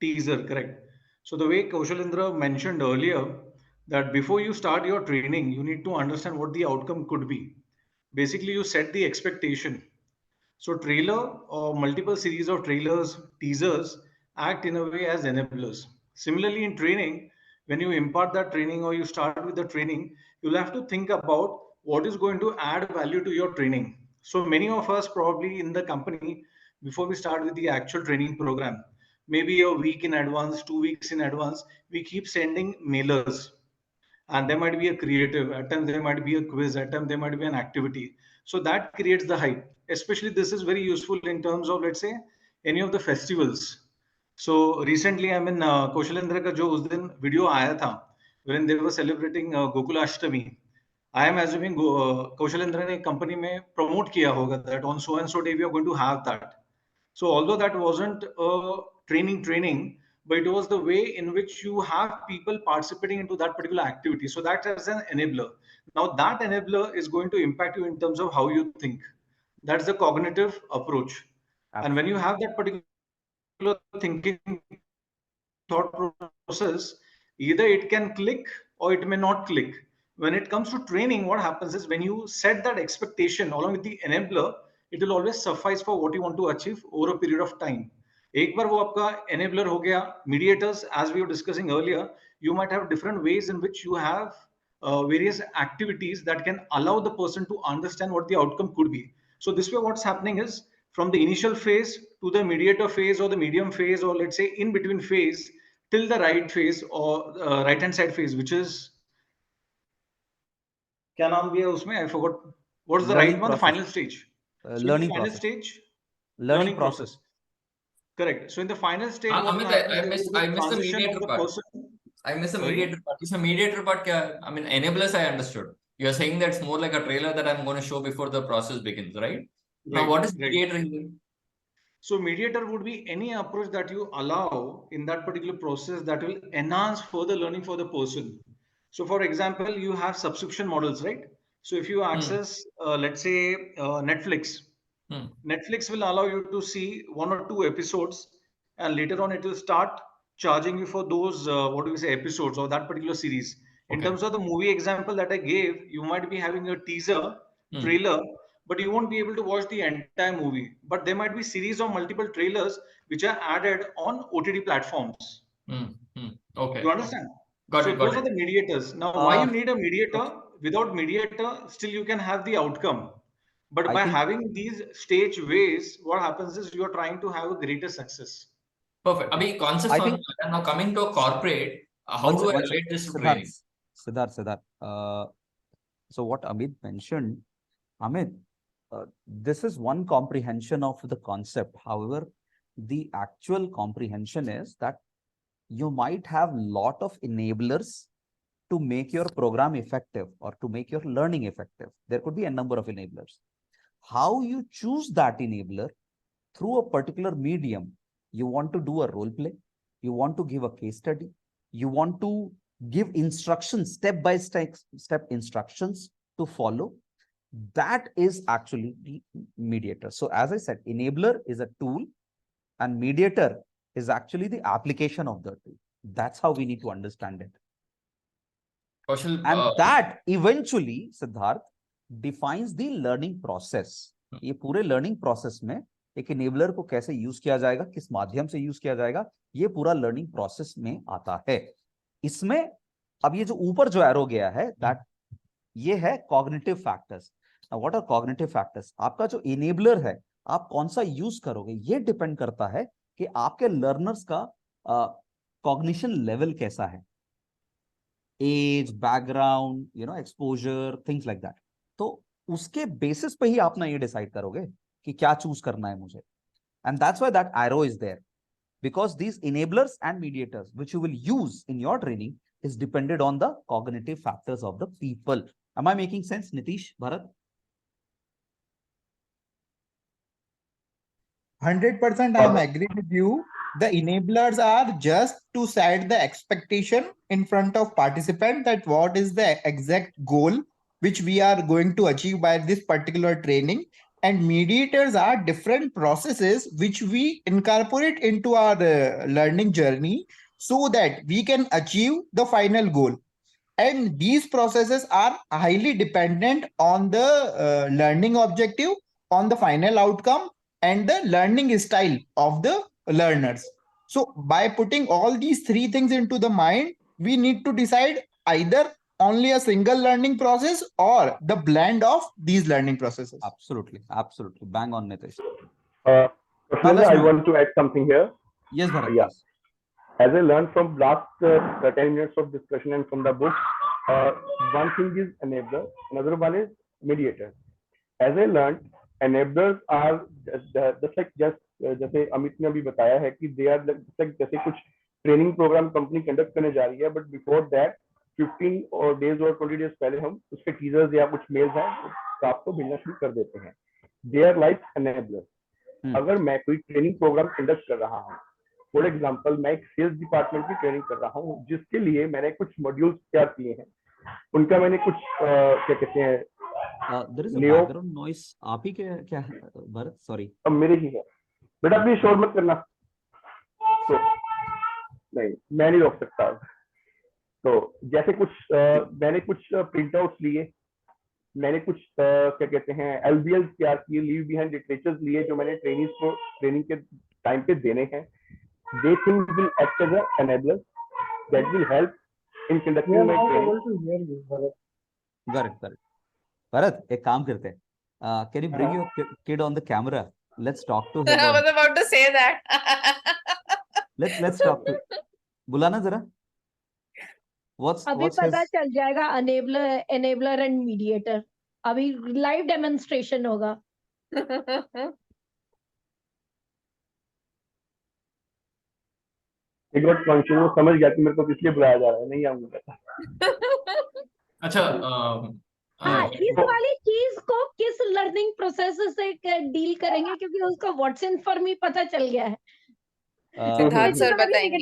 teaser, correct. So the way Kaushalendra mentioned earlier, that before you start your training, you need to understand what the outcome could be. Basically, you set the expectation. So trailer or multiple series of trailers, teasers act in a way as enablers. Similarly, in training, when you impart that training or you start with the training, you'll have to think about what is going to add value to your training. So many of us probably in the company, before we start with the actual training program, maybe a week in advance, 2 weeks in advance, we keep sending mailers, and there might be a creative, at times there might be a quiz, at times there might be an activity. So that creates the hype. Especially this is very useful in terms of, let's say, any of the festivals. So recently, I mean, Kaushalendra ka jo us din video aaya tha, when they were celebrating Gokulashtami, I am assuming Kaushalendra ne company mein promote kiya hoga that on so and so day we are going to have that. So although that wasn't a training, but it was the way in which you have people participating into that particular activity. So that is an enabler. Now that enabler is going to impact you in terms of how you think. That's the cognitive approach. And when you have that particular thinking thought process, either it can click or it may not click. When it comes to training, what happens is when you set that expectation along with the enabler, it will always suffice for what you want to achieve over a period of time. एक बार वो आपका enabler हो गया, mediators, as we were discussing earlier, you might have different ways in which you have various activities that can allow the person to understand what the outcome could be. So this way, what's happening is from the initial phase to the mediator phase or the medium phase, or let's say in between phase, till the right phase or right hand side phase, which is क्या नाम दिया उसमें? I forgot. What's the right one? The final stage. So Learning in the final process. stage, Learning process. Correct. So in the final stage, what will Amit, happen? I There missed will be I missed the transition of mediator the part. person. I missed the Sorry? mediator part. Is the mediator part kya? I mean, enablers I understood. You're saying that's more like a trailer that I'm going to show before the process begins, right? Now, Right, what is right. mediator here? So mediator would be any approach that you allow in that particular process that will enhance further learning for the person. So for example, you have subscription models, right? So if you access, let's say, Netflix, Netflix will allow you to see 1 or 2 episodes, and later on it will start charging you for those, what do we say, episodes or that particular series. In terms of the movie example that I gave, you might be having a teaser, trailer, but you won't be able to watch the entire movie. But there might be series of multiple trailers which are added on OTT platforms. Okay. You understand? Got So it. Got those it. are the mediators. Now, why you need a mediator? Without mediator, still you can have the outcome. But by having these stage ways, what happens is you are trying to have a greater success. Perfect. Abhi, concepts I think now coming to a corporate, how do I relate this to training? Siddharth. So what Amit mentioned, Amit, this is one comprehension of the concept. However, the actual comprehension is that you might have lot of enablers to make your program effective or to make your learning effective. There could be a number of enablers. How you choose that enabler through a particular medium, you want to do a role play, you want to give a case study, you want to give instructions, step-by-step instructions to follow. that is actually the mediator. So as I said, enabler is a tool and mediator is actually the application of the tool. That's how we need to understand it. Kaushal, And that eventually, Siddharth, defines the learning process. ये पूरे learning process में एक enabler को कैसे use किया जाएगा, किस माध्यम से use किया जाएगा, ये पूरा learning process में आता है. इसमें अब ये जो ऊपर जो arrow गया है, that ये है cognitive factors. Now what are cognitive factors? आपका जो enabler है, आप कौन सा use करोगे, ये depend करता है कि आपके learners का cognition level कैसा है. Age, background, exposure, things like that. तो उसके basis पे ही आप ना ये decide करोगे कि क्या choose करना है मुझे. And that's why that arrow is there. Because these enablers and mediators, which you will use in your training, is dependent on the cognitive factors of the people. Am I making sense, Nitish, Bharat? 100% I am agree with you. The enablers are just to set the expectation in front of participant that what is the exact goal which we are going to achieve by this particular training. And mediators are different processes which we incorporate into our learning journey so that we can achieve the final goal. And these processes are highly dependent on the learning objective, on the final outcome, and the learning style of the learners. So by putting all these three things into the mind, we need to decide either only a single learning process or the blend of these learning processes. Absolutely. Absolutely. Bang on, Nitish. I want to add something here. Yes, Bharat. Yeah. As I learned from last 10 minutes of discussion and from the book, one thing is enabler, another one is mediator. As I learned, enablers are just like जैसे अमित ने अभी बताया है कि they are like जैसे कुछ training programme company conduct करने जा रही है, बट बिफोर दैट 15 days और 20 days पहले हम उसके टीजर्स या कुछ मेल्स हैं तो आपको भेजना शुरू कर देते हैं. They are like enablers. अगर मैं कोई ट्रेनिंग प्रोग्राम कंडक्ट कर रहा हूँ, फॉर एग्जाम्पल मैं एक सेल्स डिपार्टमेंट की ट्रेनिंग कर रहा हूँ जिसके लिए मैंने कुछ मॉड्यूल्स तैयार किए हैं, उनका मैंने कुछ क्या कहते हैं there is a background noise. आप ही क्या भरत? सॉरी, अब मेरे ही है बेटा, प्लीज शोर मत करना. तो नहीं, मैं नहीं रोक सकता. तो जैसे कुछ मैंने कुछ प्रिंट आउट्स लिए, मैंने कुछ क्या कहते हैं एलबीएल तैयार किए, लीव बिहाइंड लिटरेचर्स लिए जो मैंने ट्रेनिंग्स को ट्रेनिंग के टाइम पे देने हैं. They things will act as an enabler that will help in conducting my training. Correct. Bharat, एक काम करते हैं. Can you bring your kid on the camera? Let's talk to him. I was about to say that. Let's talk to. बुलाना जरा. अभी पता चल जाएगा enabler and mediator. अभी live demonstration होगा. एक बार फंक्शन में समझ गया कि मेरे को इसलिए बुलाया जा रहा है, नहीं आऊंगा. अच्छा, इस वाली चीज को किस लर्निंग प्रोसेस से डील करेंगे, क्योंकि उसका व्हाट्स इन फॉर मी पता चल गया है. सिद्धार्थ सर बताएंगे.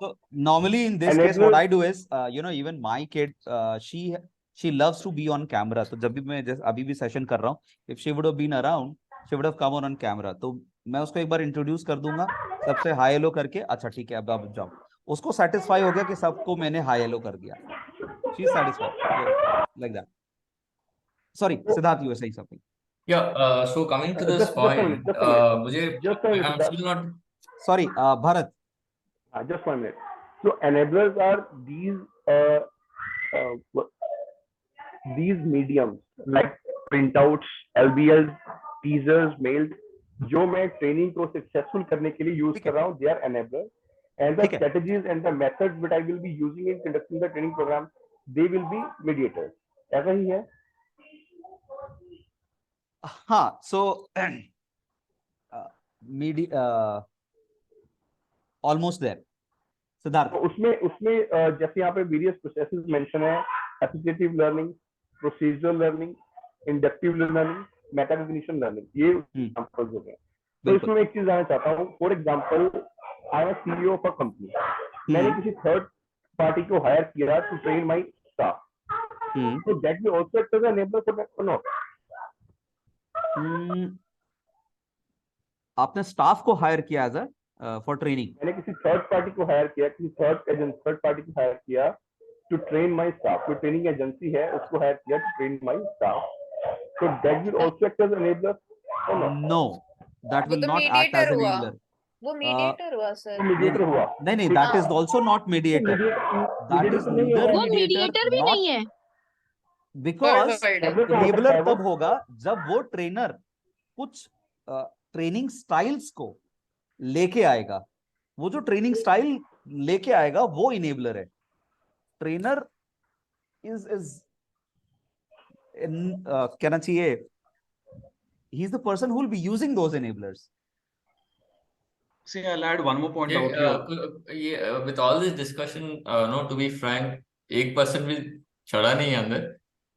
So normally in this case what I do is even my kid she loves to be on camera. तो जब भी मैं अभी भी सेशन कर रहा हूँ, if she would have been around she would have come on camera. तो मैं उसको एक बार इंट्रोड्यूस कर दूंगा, सबसे हाई हेलो करके, अच्छा ठीक है अब जाओ. उसको सेटिस्फाई हो गया कि सबको मैंने हाई हेलो कर दिया. She is satisfied like that. Sorry, Siddharth, you were saying something. Yeah, so coming to this point, I'm still not. Sorry, Bharat. Just 1 minute. So enablers are these mediums like printouts, LBLs, teasers, mails, जो मैं training को successful करने के लिए use कर रहा हूँ, they are enablers. And the strategies and the methods that I will be using in conducting the training program, they will be mediators. ऐसा ही है. हाँ, so almost there. सिद्धार्थ, उसमें जैसे यहाँ पे various processes mention है, associative learning, procedural learning, inductive learning, metacognition learning, ये examples हो गए. तो इसमें मैं एक चीज जानना चाहता हूँ. For example, I am CEO of a company. मैंने किसी थर्ड पार्टी को हायर किया to train my staff. So that will also act as an enabler for that or not? आपने स्टाफ को हायर किया एज अ फॉर ट्रेनिंग? मैंने किसी third party को हायर किया, किसी थर्ड पार्टी को हायर किया टू ट्रेन माय स्टाफ. कोई ट्रेनिंग एजेंसी है, उसको हायर किया to train my staff. So that will also act as an enabler or not? No, that will not act as an enabler. वो mediator हुआ sir. Mediator हुआ. नहीं, that is also not mediator. That is neither वो mediator भी नहीं है. Because enabler तब होगा जब वो ट्रेनर कुछ ट्रेनिंग स्टाइल्स को लेके आएगा. वो जो ट्रेनिंग स्टाइल लेके आएगा वो इनेबलर है. ट्रेनर इज कहना चाहिए he is the person who will be using those enablers. See, I'll add one more point out here. With all this discussion, no, to be frank, एक person भी चढ़ा नहीं है अंदर.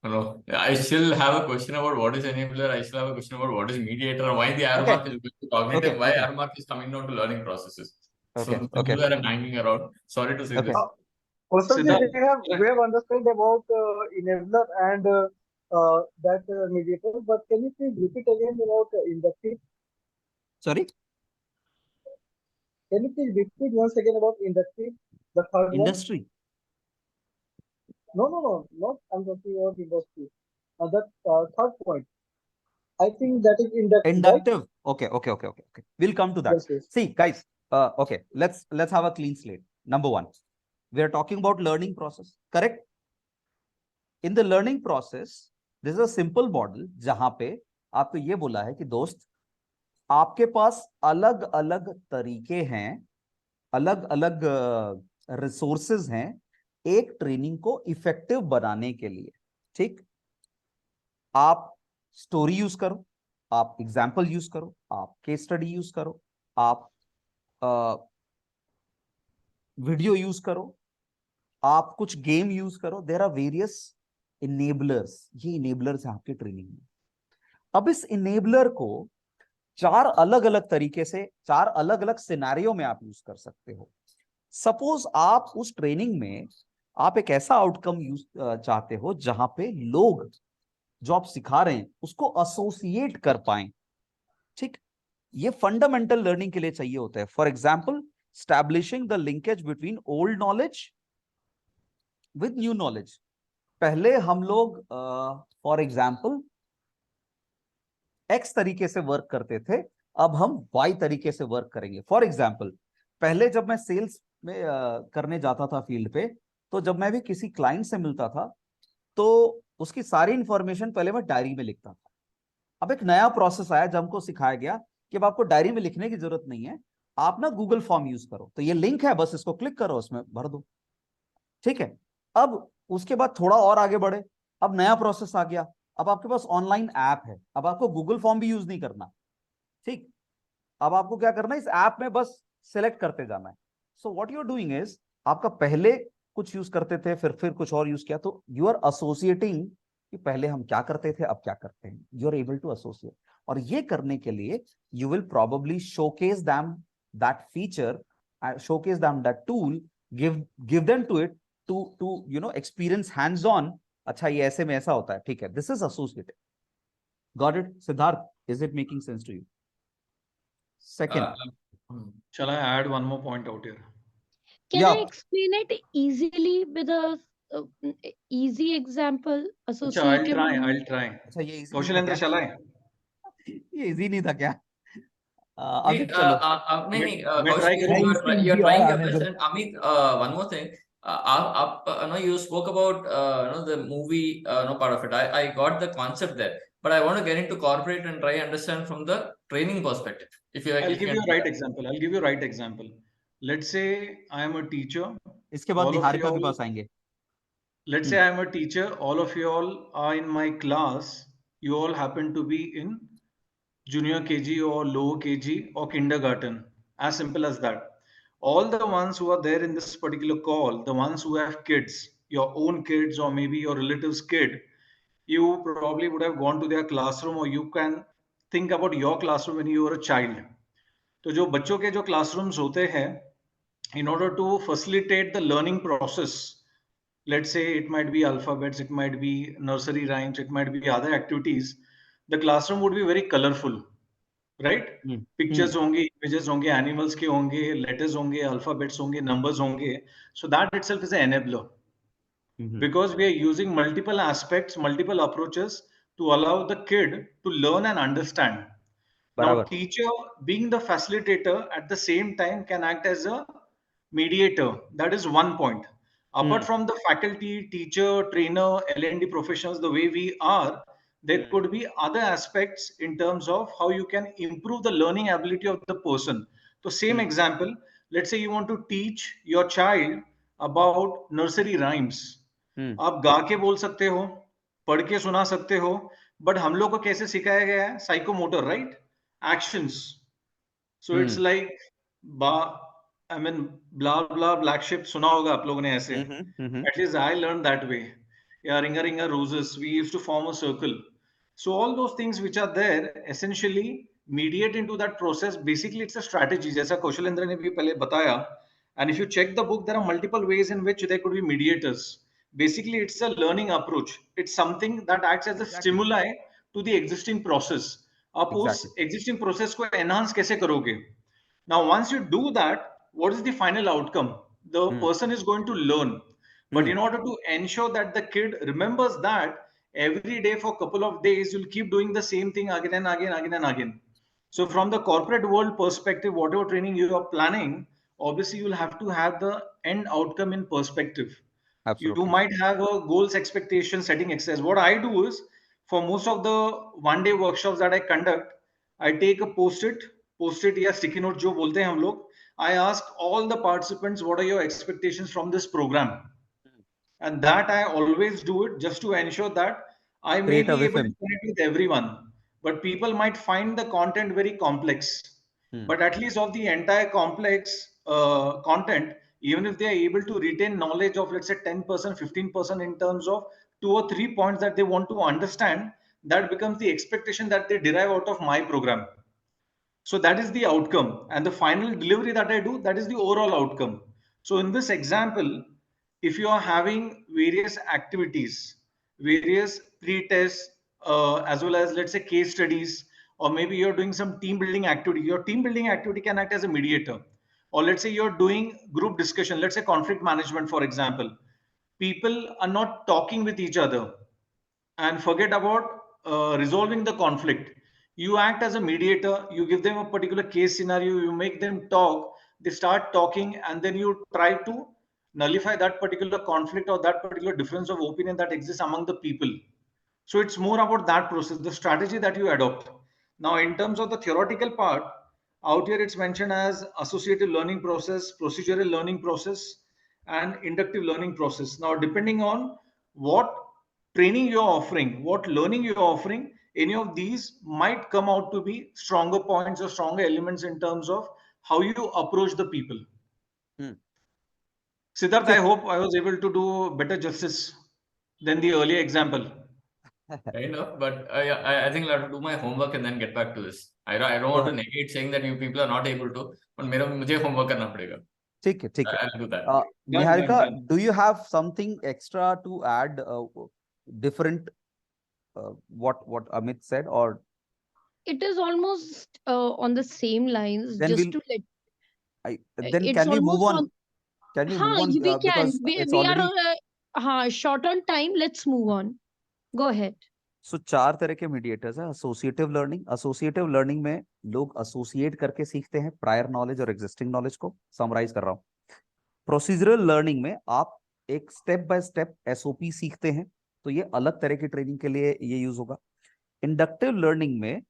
No, I still have a question about what is enabler. I still have a question about what is mediator, and why the arrow mark is going to cognitive. Why arrow mark is coming down to learning processes. So those are hanging around. Sorry to say this. Also, we have understood about enabler and that mediator, but can you please repeat again about inductive? Sorry? Can you please repeat once again about inductive, the third industry? One? No, not I'm talking about industry. That third point. I think that is inductive. Right? Okay. We'll come to that. Yes. See, guys. Okay. Let's have a clean slate. Number one, we are talking about learning process. Correct? In the learning process, this is a simple model जहां पे आपको ये बोला है कि दोस्त, आपके पास अलग अलग तरीके हैं, अलग अलग रिसोर्सेज हैं एक ट्रेनिंग को इफेक्टिव बनाने के लिए. ठीक? आप स्टोरी यूज करो, आप एग्जाम्पल यूज करो, आप केस स्टडी यूज करो, आप वीडियो यूज करो, आप कुछ गेम यूज करो. There are various enablers. ये इनेबलर्स हैं आपके ट्रेनिंग में. अब इस इनेबलर को चार अलग अलग तरीके से, चार अलग अलग सिनेरियो में आप यूज कर सकते हो. सपोज आप उस ट्रेनिंग में आप एक ऐसा आउटकम यूज चाहते हो जहां पे लोग जो आप सिखा रहे हैं उसको एसोसिएट कर पाए. ठीक? ये फंडामेंटल लर्निंग के लिए चाहिए होता है. For example, establishing the linkage between old knowledge with new knowledge. पहले हम लोग फॉर एग्जाम्पल एक्स तरीके से वर्क करते थे, अब हम वाई तरीके से वर्क करेंगे. फॉर एग्जाम्पल, पहले जब मैं सेल्स में करने जाता था फील्ड पे, तो जब मैं भी किसी क्लाइंट से मिलता था तो उसकी सारी इंफॉर्मेशन पहले मैं डायरी में लिखता था. अब एक नया प्रोसेस आया जब हमको सिखाया गया कि अब आपको डायरी में लिखने की जरूरत नहीं है, आप ना गूगल फॉर्म यूज करो. तो ये लिंक है, बस इसको क्लिक करो, उसमें भर दो. ठीक है? अब उसके बाद थोड़ा और आगे बढ़े, अब नया प्रोसेस आ गया. अब आपके पास ऑनलाइन ऐप है, अब आपको गूगल फॉर्म भी यूज नहीं करना. ठीक? अब आपको क्या करना है, इस ऐप में बस सिलेक्ट करते जाना है. So what you are doing is, आपका पहले कुछ यूज करते थे, फिर कुछ और यूज किया, तो यू आर एसोसिएटिंग कि पहले हम क्या करते थे, अब क्या करते हैं. You are able to associate. और ये करने के लिए you will probably showcase them that feature, showcase them that tool, give them to it to you know experience hands on. अच्छा, ये ऐसे में ऐसा होता है. ठीक है? This is associated. Got it Siddharth? Is it making sense to you? Second, shall I add one more point out here? Can I explain it easily with a easy example associative? I'll try. अच्छा, ये easy Kaushalendra, shall I? ये easy नहीं था क्या? Amit, you're trying your best. And Amit, one more thing. You spoke about the movie part of it. I got the concept there, but I want to get into corporate and try understand from the training perspective. I'll give you a right example. Let's say I am a teacher. इसके बाद निहारिका के पास आएंगे. Let's say I am a teacher. All of you all are in my class. You all happen to be in junior KG or lower KG or kindergarten. As simple as that. All the ones who are there in this particular call, the ones who have kids, your own kids or maybe your relative's kid, you probably would have gone to their classroom, or you can think about your classroom when you were a child. तो जो बच्चों के जो classrooms होते हैं, in order to facilitate the learning process, let's say it might be alphabets, it might be nursery rhymes, it might be other activities, the classroom would be very colorful, right? Pictures होंगे, images होंगे, animals के होंगे, letters होंगे, alphabets होंगे, numbers होंगे. So that itself is an enabler. Because we are using multiple aspects, multiple approaches to allow the kid to learn and understand. Now, teacher being the facilitator at the same time can act as a mediator. That is one point. Apart from the faculty, teacher, trainer, L&D professionals, the way we are, there could be other aspects in terms of how you can improve the learning ability of the person. So same example, let's say you want to teach your child about nursery rhymes. आप गा के बोल सकते हो, पढ़ के सुना सकते हो, बट हम लोग को कैसे सिखाया गया है? Psychomotor, right? Actions. So it's like blah blah black sheep सुना होगा आप लोगों ने ऐसे. At least I learned that way. Yeah, ringa ringa roses. We used to form a circle. So all those things which are there essentially mediate into that process. Basically, it's a strategy. जैसा कौशलेंद्र ने भी पहले बताया. And if you check the book, there are multiple ways in which there could be mediators. Basically, it's a learning approach. It's something that acts as a stimuli to the existing process. आप उस existing process को enhance कैसे करोगे? Now, once you do that, what is the final outcome? The person is going to learn. But in order to ensure that the kid remembers that, every day for a couple of days, you'll keep doing the same thing again and again, again and again. So from the corporate world perspective, whatever training you are planning, obviously you'll have to have the end outcome in perspective. Absolutely. You might have a goals, expectation, setting exercise. What I do is, for most of the one-day workshops that I conduct, I take a post-it या sticky note जो बोलते हैं हम लोग. I ask all the participants, what are your expectations from this program? And that I always do it just to ensure that I may be able to connect with everyone. But people might find the content very complex. But at least of the entire complex content, even if they are able to retain knowledge of, let's say, 10%, 15% in terms of 2 or 3 points that they want to understand, that becomes the expectation that they derive out of my program. So that is the outcome. And the final delivery that I do, that is the overall outcome. So in this example, if you are having various activities, various pre-tests, as well as, let's say, case studies, or maybe you're doing some team building activity, your team building activity can act as a mediator. Or let's say you're doing group discussion, let's say conflict management, for example. People are not talking with each other, and forget about resolving the conflict. You act as a mediator, you give them a particular case scenario, you make them talk, they start talking, and then you try to nullify that particular conflict or that particular difference of opinion that exists among the people. So it's more about that process, the strategy that you adopt. Now, in terms of the theoretical part, out here it's mentioned as associative learning process, procedural learning process, and inductive learning process. Now, depending on what training you're offering, what learning you're offering, any of these might come out to be stronger points or stronger elements in terms of how you approach the people. Siddharth, I hope I was able to do better justice than the earlier example. Kind of, but I think I'll have to do my homework and then get back to this. I don't want to negate saying that you people are not able to, but मुझे homework करना पड़ेगा. ठीक है. I'll do that. Niharika, do you have something extra to add? Different, what Amit said, or it is almost on the same lines. Then just we'll- to let. then It's can we move almost on? Can we हाँ, move on? we can. Because We it's are already. short on time. Let's move on. Go ahead. सो 4 तरह के mediators है. Associative learning में लोग associate करके सीखते हैं prior knowledge और एग्जिस्टिंग नॉलेज को. समराइज कर रहा हूं. प्रोसीजरल लर्निंग में आप एक स्टेप बाय स्टेप एसओपी सीखते हैं, तो ये अलग तरह की ट्रेनिंग के लिए ये यूज होगा. इंडक्टिव लर्निंग में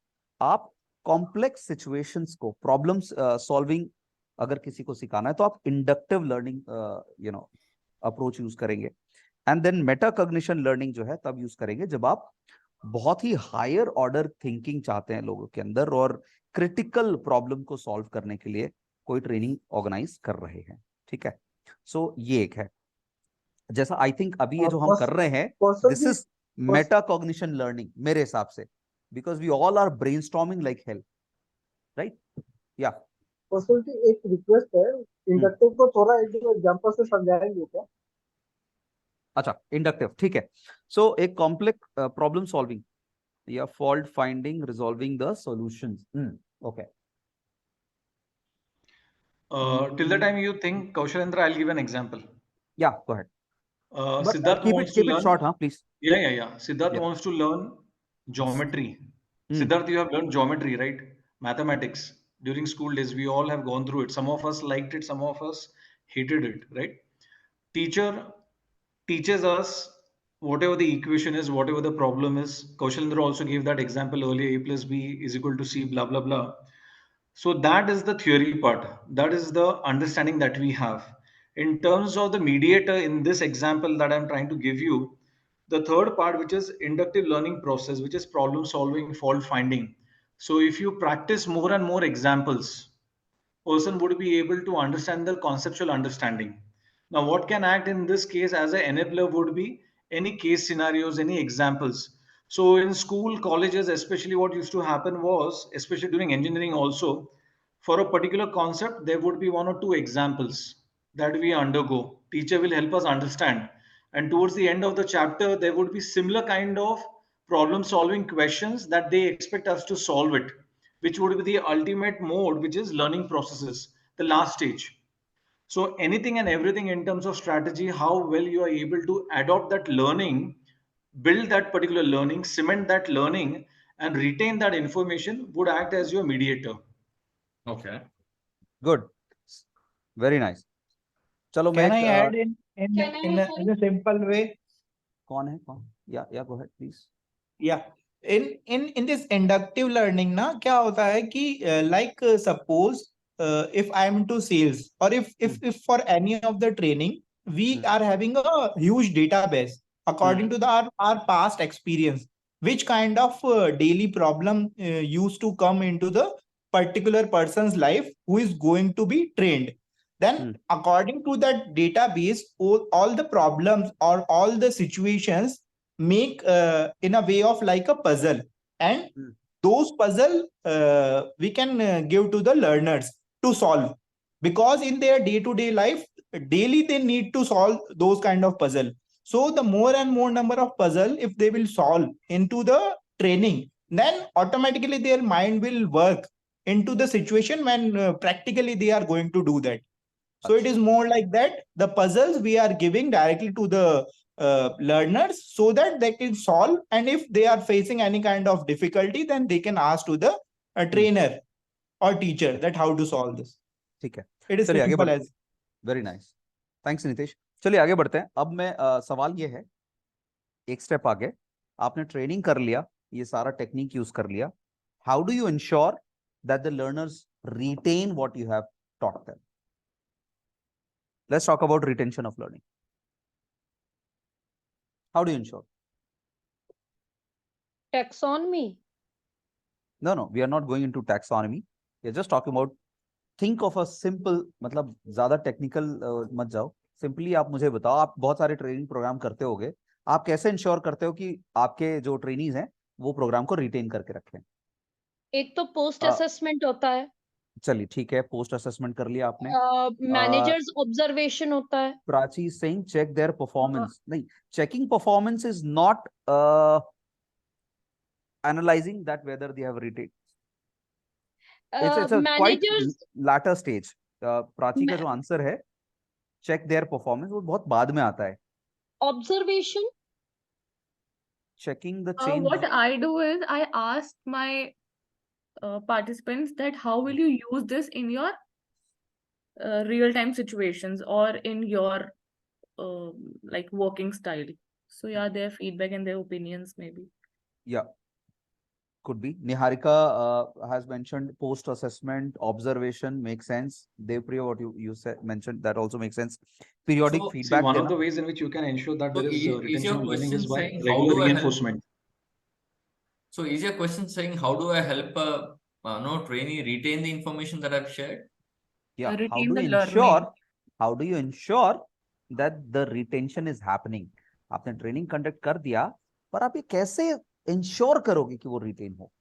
आप कॉम्प्लेक्स सिचुएशंस को, प्रॉब्लम्स सॉल्विंग अगर किसी को सिखाना है तो आप इंडक्टिव लर्निंग अप्रोच यूज करेंगे. एंड देन मेटाकॉग्निशन लर्निंग जो है तब यूज करेंगे जब आप बहुत ही हायर ऑर्डर थिंकिंग चाहते हैं लोगों के अंदर और क्रिटिकल प्रॉब्लम को सॉल्व करने के लिए कोई ट्रेनिंग ऑर्गेनाइज कर रहे हैं. ठीक है. सो ये एक है. जैसा आई थिंक अभी ये जो हम कर रहे हैं, दिस इज मेटाकॉग्निशन लर्निंग मेरे हिसाब से, because we all are brainstorming like hell, right? या एक रिक्वेस्ट है, इंडक्टिव को थोड़ा एक एग्जांपल से समझाएंगे क्या? अच्छा, इंडक्टिव, ठीक है. सो एक कॉम्प्लेक्स प्रॉब्लम सॉल्विंग या fault finding, resolving the solutions. Okay. Till the time you think, Kaushalendra, I'll give an example. Yeah, go ahead. But Siddharth wants to keep it learn. short, huh, please. Yeah. Siddharth Yeah. wants to learn geometry. Siddharth, you have learned geometry, right? Mathematics. During school days, we all have gone through it. Some of us liked it, some of us hated it, right? Teacher teaches us whatever the equation is, whatever the problem is. Kaushalendra also gave that example earlier, a plus b is equal to c, blah, blah, blah. So that is the theory part. That is the understanding that we have. In terms of the mediator in this example that I'm trying to give you, the third part, which is inductive learning process, which is problem solving, fault finding. So if you practice more and more examples, person would be able to understand the conceptual understanding. Now, what can act in this case as an enabler would be any case scenarios, any examples. So in school, colleges, especially what used to happen was, especially during engineering also, for a particular concept, there would be one or two examples that we undergo. Teacher will help us understand. And towards the end of the chapter, there would be similar kind of problem solving questions that they expect us to solve it, which would be the ultimate mode, which is learning processes, the last stage. So anything and everything in terms of strategy, how well you are able to adopt that learning, build that particular learning, cement that learning, and retain that information would act as your mediator. Okay. Good. Very nice. चलो Can मैं I add in a simple way? कौन है कौन? Yeah, go ahead, please. Yeah. In this inductive learning ना क्या होता है कि like suppose if I am into sales or if for any of the training we are having a huge database according to our past experience, which kind of daily problem used to come into the particular person's life who is going to be trained. Then according to that database, all the problems or all the situations make in a way of like a puzzle, and those puzzle we can give to the learners to solve, because in their day-to-day life daily they need to solve those kind of puzzle. So the more and more number of puzzle if they will solve into the training, then automatically their mind will work into the situation when practically they are going to do that. So it is more like that the puzzles we are giving directly to the learners so that they can solve, and if they are facing any kind of difficulty then they can ask to the trainer or teacher that how to solve this. ठीक है. It is चलिए आगे simple बढ़ते as. हैं. Very nice. Thanks Nitesh. चलिए आगे बढ़ते हैं. अब मैं सवाल ये है, एक स्टेप आगे, आपने ट्रेनिंग कर लिया, ये सारा टेक्निक यूज कर लिया. How do you ensure that the learners retain what you have taught them? Let's talk about retention of learning. How do you ensure? Taxonomy. No, we are not going into taxonomy. We are just talking about, think of a simple, मतलब ज्यादा technical मत जाओ. Simply आप मुझे बताओ, आप बहुत सारे ट्रेनिंग प्रोग्राम करते होगे, आप कैसे इंश्योर करते हो कि आपके जो ट्रेनीज हैं वो प्रोग्राम को रिटेन करके रखें? एक तो पोस्ट असेसमेंट होता है. चलिए ठीक है, पोस्ट असेसमेंट कर लिया आपने. मैनेजर्स ऑब्जर्वेशन होता है. Prachi saying check their performance. नहीं, checking performance is not analyzing that whether they have retained. It's a quite latter stage. Prachi का जो आंसर है check their performance, वो बहुत बाद में आता है. Observation. Checking the change. What I do is I ask my participants that how will you use this in your real-time situations or in your like working style. So yeah, their feedback and their opinions maybe. Yeah. Could be. Niharika has mentioned post assessment, observation makes sense. Devpriya, what you said mentioned, that also makes sense. Periodic feedback. See, one of the ways in which you can ensure that there is retention of learning is by saying, regular reinforcement. So is your question saying how do I help a trainee retain the information that I've shared? Yeah. Retain how do you ensure that the retention is happening? आपने training conduct कर दिया, पर आप ये कैसे ensure करोगे कि वो रिटेन हो?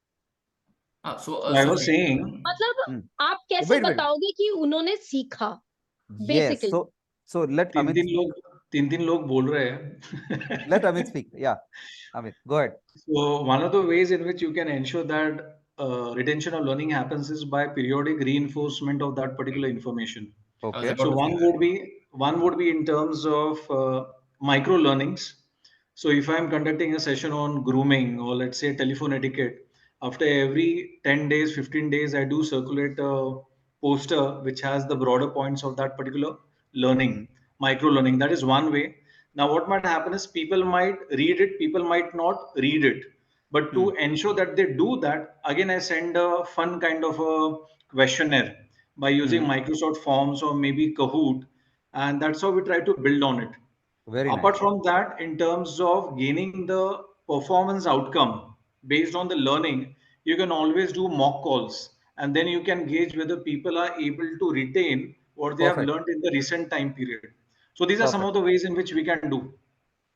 I was saying, मतलब आप कैसे बताओगे कि उन्होंने सीखा? Yes. So let Amit. तीन लोग बोल रहे हैं. Let Amit speak. Yeah, Amit, go ahead. So one of the ways in which you can ensure that retention of learning happens is by periodic reinforcement of that particular information. Okay. So one would be in terms of micro learnings. So if I'm conducting a session on grooming or let's say telephone etiquette, after every 10 days, 15 days, I do circulate a poster which has the broader points of that particular learning, micro learning. That is one way. Now, what might happen is people might read it, people might not read it. But to ensure that they do that, again, I send a fun kind of a questionnaire by using Microsoft Forms or maybe Kahoot. And that's how we try to build on it. Very Apart nice. from that, in terms of gaining the performance outcome based on the learning, you can always do mock calls. And then you can gauge whether people are able to retain what they have Perfect. learned in the recent time period. So these are some Perfect. of the ways in which we can do.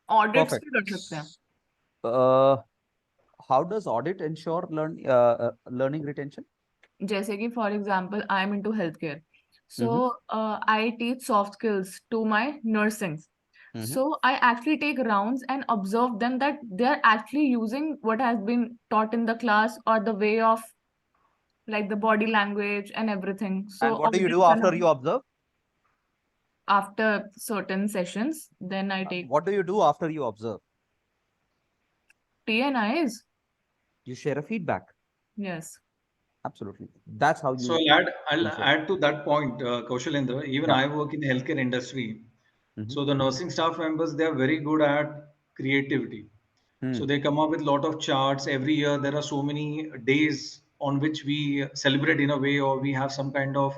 Audits Perfect. भी कर सकते हैं. How does audit ensure learning retention? जैसे कि for example, I am into healthcare. So I teach soft skills to my nursing. So I actually take rounds and observe them that they are actually using what has been taught in the class or the way of like the body language and everything. So And what do you do audits after you observe? after certain sessions, then I take What do you do after you observe? TNIs. You share a feedback. Yes. Absolutely. That's how you. So I'll add to that point, Kaushalendra. Even Yeah. I work in the healthcare industry. So the nursing staff members, they are very good at creativity. So they come up with a lot of charts. Every year there are so many days on which we celebrate in a way, or we have some kind of,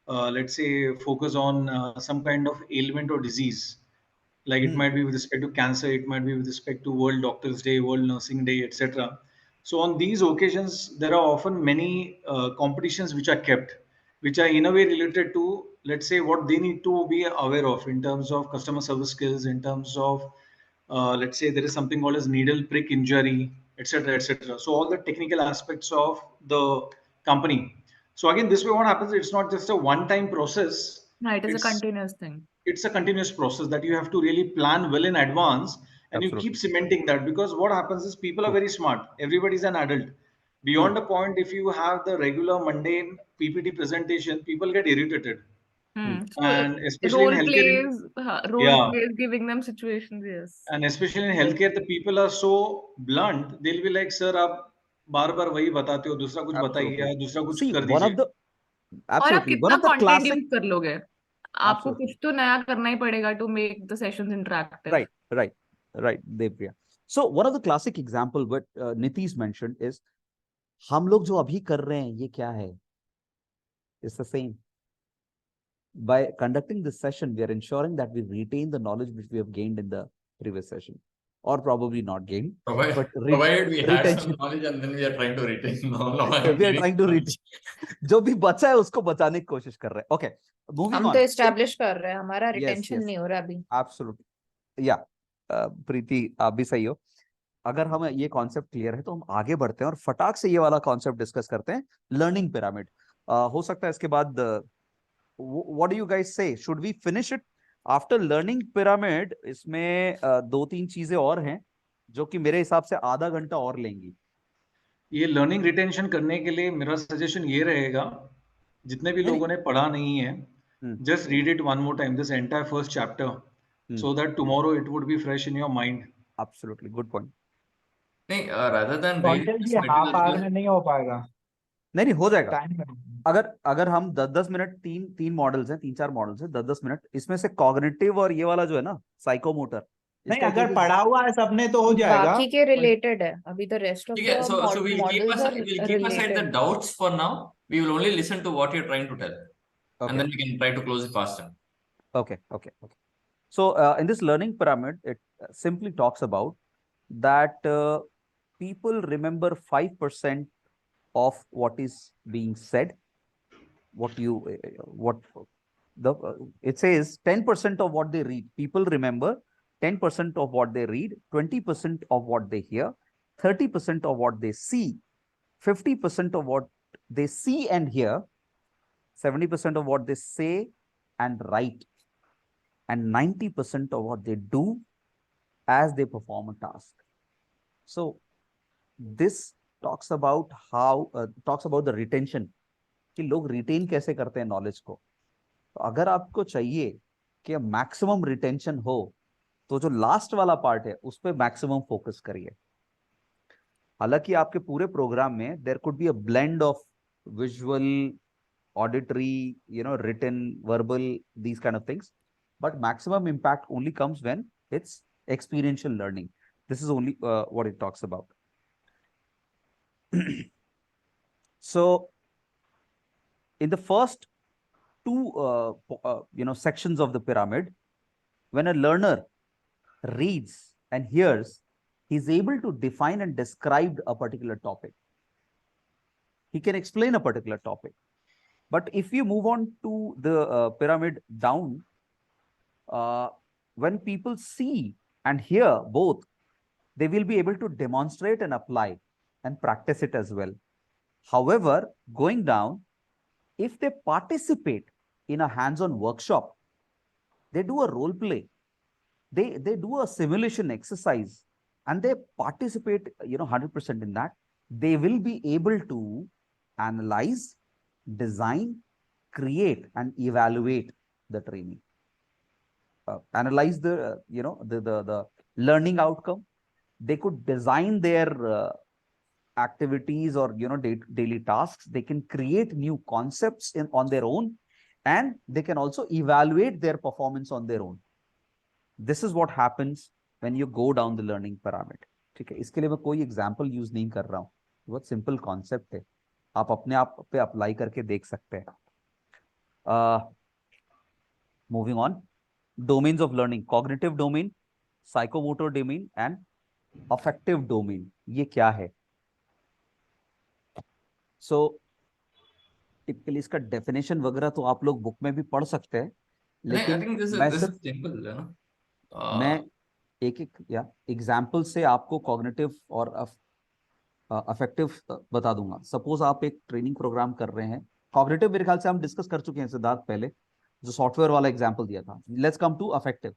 let's say, focus on some kind of ailment or disease. Like it might be with respect to cancer, it might be with respect to World Doctors Day, World Nursing Day, etc. So on these occasions, there are often many competitions which are kept, which are in a way related to, let's say, what they need to be aware of in terms of customer service skills, in terms of, let's say, there is something called as needle prick injury, etc., etc. So all the technical aspects of the company. So again, this way, what happens? It's not just a one-time process. No, it is a It's continuous thing. it's a continuous process that you have to really plan well in advance, and you keep cementing that, because what happens is people are very smart. Everybody's an adult. Beyond a point, if you have the regular mundane PPT presentation, people get irritated. So And especially in healthcare, role plays, giving them situations, yes. and especially in healthcare, the people are so blunt. They'll be like, "Sir, आप बार-बार वही बताते हो, दूसरा कुछ बताइए या दूसरा कुछ See, कर one of दीजिए." the और आप absolutely one कितना of the content classic. Use कर लोगे? आपको कुछ तो नया करना ही पड़ेगा to make the sessions interactive. Right, Devpriya. So one of the classic example what Nitish mentioned is, हम लोग जो अभी कर रहे हैं ये क्या है? It's the same. By conducting this session, we are ensuring that we retain the knowledge which we have gained in the previous session, or probably not gained. Provided we had some knowledge and then we are trying to retain. We are trying to retain. जो भी बचा है उसको बचाने की कोशिश कर रहे हैं. Okay, moving हम on. तो establish कर रहे हैं, हमारा retention yes. नहीं हो रहा अभी. Absolutely. Yeah, प्रीति आप भी सही हो. अगर हम ये कॉन्सेप्ट क्लियर है तो हम आगे बढ़ते हैं और फटाक से ये वाला कॉन्सेप्ट डिस्कस करते हैं, लर्निंग पिरामिड. हो सकता है इसके बाद what do you guys say, should we finish it after learning pyramid? इसमें दो तीन चीजें और हैं जो कि मेरे हिसाब से आधा घंटा और लेंगी. ये लर्निंग रिटेंशन करने के लिए मेरा सजेशन ये रहेगा, जितने भी लोगों ने पढ़ा नहीं है, just read it one more time, this entire first chapter, so that tomorrow it would be fresh in your mind. Absolutely, good point. नहीं, rather than कंटेंट ये हाफ आवर में नहीं हो पाएगा. नहीं हो जाएगा. अगर हम 10-10 मिनट, तीन मॉडल्स हैं, 3-4 मॉडल्स हैं, 10-10 मिनट, इसमें से कॉग्निटिव और ये वाला जो है ना साइकोमोटर, नहीं अगर पढ़ा हुआ है सबने तो हो जाएगा. बाकी के रिलेटेड है, अभी तो rest of the so we'll keep aside the doubts for now. We will only listen to what you're trying to tell, and then we can try to close it faster. Okay. So in this learning pyramid, it simply talks about that people remember 5% of what is being said. It says 10% of what they read. People remember 10% of what they read, 20% of what they hear, 30% of what they see, 50% of what they see and hear, 70% of what they say and write, and 90% of what they do as they perform a task. So this talks about the retention, कि लोग retain कैसे करते हैं knowledge को. तो अगर आपको चाहिए कि maximum retention हो, तो जो लास्ट वाला पार्ट है उस पे मैक्सिमम फोकस करिए. हालांकि आपके पूरे प्रोग्राम में there could be a blend of visual, auditory, written, verbal, these kind of things, but maximum impact only comes when it's experiential learning. This is only what it talks about. So in the first two sections of the pyramid, when a learner reads and hears, he's able to define and describe a particular topic. He can explain a particular topic. But if you move on to the pyramid down, when people see and hear both, they will be able to demonstrate and apply and practice it as well. However, going down, if they participate in a hands-on workshop, they do a role play, they do a simulation exercise, and they participate 100% in that, they will be able to analyze, design, create, and evaluate the training. Analyze the the learning outcome. They could design their activities or daily tasks. They can create new concepts on their own, and they can also evaluate their performance on their own. This is what happens when you go down the learning pyramid. ठीक है, इसके लिए मैं कोई example use नहीं कर रहा हूँ, बहुत सिंपल कॉन्सेप्ट है, आप अपने आप पे अप्लाई करके देख सकते हैं. Moving on, domains of learning, cognitive domain, psychomotor domain and affective domain. ये क्या है? सो टिपिकली इसका डेफिनेशन वगैरह तो आप लोग बुक में भी पढ़ सकते हैं, लेकिन मैं एक एग्जाम्पल से आपको कॉग्निटिव और अफेक्टिव बता दूंगा. सपोज आप एक ट्रेनिंग प्रोग्राम कर रहे हैं, कॉग्निटिव मेरे ख्याल से हम डिस्कस कर चुके हैं सिद्धार्थ पहले, जो सॉफ्टवेयर वाला एग्जाम्पल दिया था. Let's come to affective.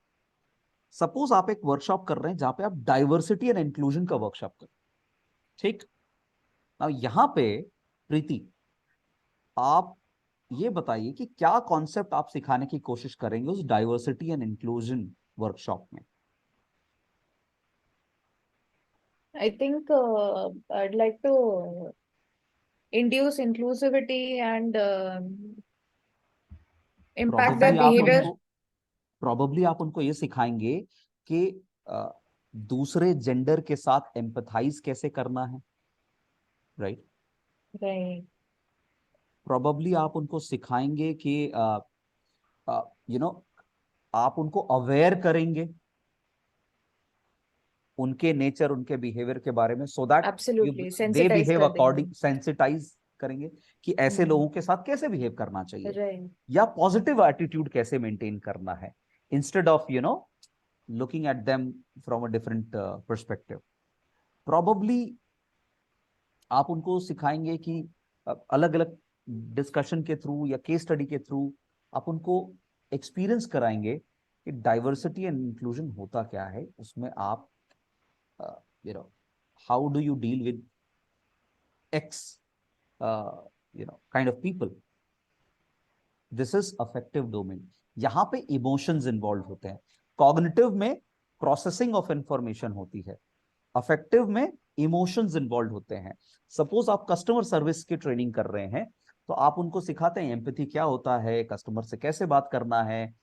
Suppose आप एक वर्कशॉप कर रहे हैं जहां पे आप डाइवर्सिटी एंड इंक्लूजन का वर्कशॉप कर, ठीक. अब यहां पे प्रीति, आप ये बताइए कि क्या कॉन्सेप्ट आप सिखाने की कोशिश करेंगे उस डाइवर्सिटी एंड इंक्लूजन वर्कशॉप में? I think I'd like to induce inclusivity and impact their behavior. Probably आप उनको ये सिखाएंगे कि दूसरे जेंडर के साथ एम्पथाइज कैसे करना है, राइट? Right. Probably आप उनको सिखाएंगे कि आप उनको अवेयर करेंगे उनके नेचर, उनके बिहेवियर के बारे में, so that they behave according, sensitise करेंगे कि ऐसे लोगों के साथ कैसे बिहेव करना चाहिए, Right. या पॉजिटिव एटीट्यूड कैसे मेंटेन करना है, instead of looking at them from a different perspective. Probably आप उनको सिखाएंगे कि अलग अलग डिस्कशन के थ्रू या केस स्टडी के थ्रू आप उनको एक्सपीरियंस कराएंगे कि डाइवर्सिटी एंड इंक्लूजन होता क्या है, उसमें आप how do you deal with X kind of people. This is affective domain. यहाँ पे इमोशंस इन्वॉल्व होते हैं. कॉग्निटिव में प्रोसेसिंग ऑफ इंफॉर्मेशन होती है, अफेक्टिव में इमोशंस इन्वॉल्व होते हैं. सपोज आप कस्टमर सर्विस की ट्रेनिंग कर रहे हैं, तो आप उनको सिखाते हैं एम्पैथी क्या होता है, कस्टमर से कैसे बात करना है,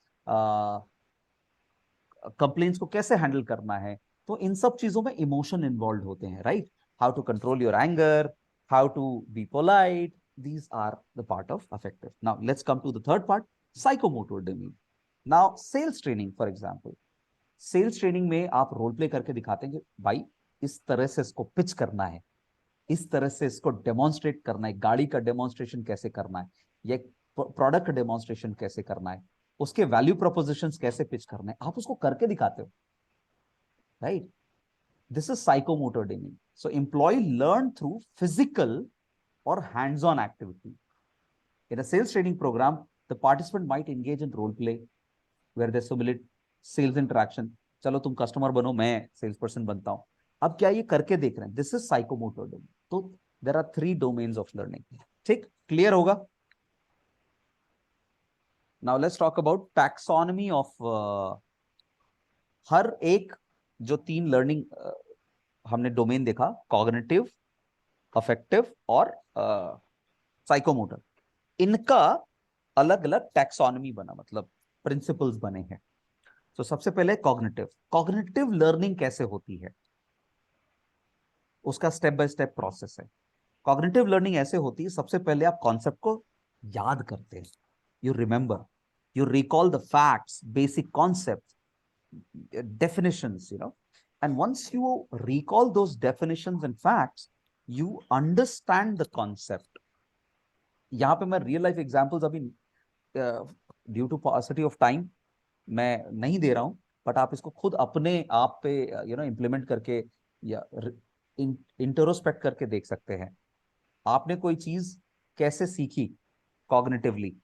कंप्लेंट्स को कैसे हैंडल करना है. तो इन सब चीजों में इमोशन इन्वॉल्व होते हैं, right? How to control your anger, how to be polite, these are the part of affective. Now let's come to the third part, psychomotor domain. Now sales training, for example, sales training में आप role play करके दिखाते हैं कि भाई इस तरह से इसको पिच करना है, इस तरह से इसको डेमोन्स्ट्रेट करना है, गाड़ी का डेमोन्स्ट्रेशन कैसे करना है, या प्रोडक्ट का डेमोन्स्ट्रेशन कैसे करना है, उसके वैल्यू प्रोपोजिशंस कैसे पिच करना है, आप उसको करके दिखाते हो, right? This is psychomotor domain. So employee learn through physical or hands-on activity. In a sales training program, the participant might engage in role play, where they simulate sales interaction. चलो तुम customer बनो, मैं sales person बनता हूं। अब क्या ये करके देख रहे हैं, दिस इज साइकोमोटर डोमेन। तो there are 3 domains of learning. ठीक, क्लियर होगा? Now let's talk about taxonomy of हर एक जो 3 लर्निंग हमने डोमेन देखा, कॉग्निटिव, अफेक्टिव और साइकोमोटर, इनका अलग अलग टैक्सोनॉमी बना, मतलब प्रिंसिपल्स बने हैं। तो सबसे पहले कॉग्निटिव। कॉग्निटिव लर्निंग कैसे होती है, उसका स्टेप बाय स्टेप प्रोसेस है। कॉग्निटिव लर्निंग ऐसे होती है, सबसे पहले आप कॉन्सेप्ट को याद करते हैं, you remember, you recall the facts, basic concepts, definitions, and once you recall those definitions and facts, you understand the concept. यहाँ पे मैं रियल लाइफ एग्जांपल्स अभी due to paucity of time मैं नहीं दे रहा हूँ, बट आप इसको खुद अपने आप पे इम्प्लीमेंट करके या इंटरोस्पेक्ट करके देख सकते हैं। आपने कोई चीज कैसे सीखी कॉग्निटिवली,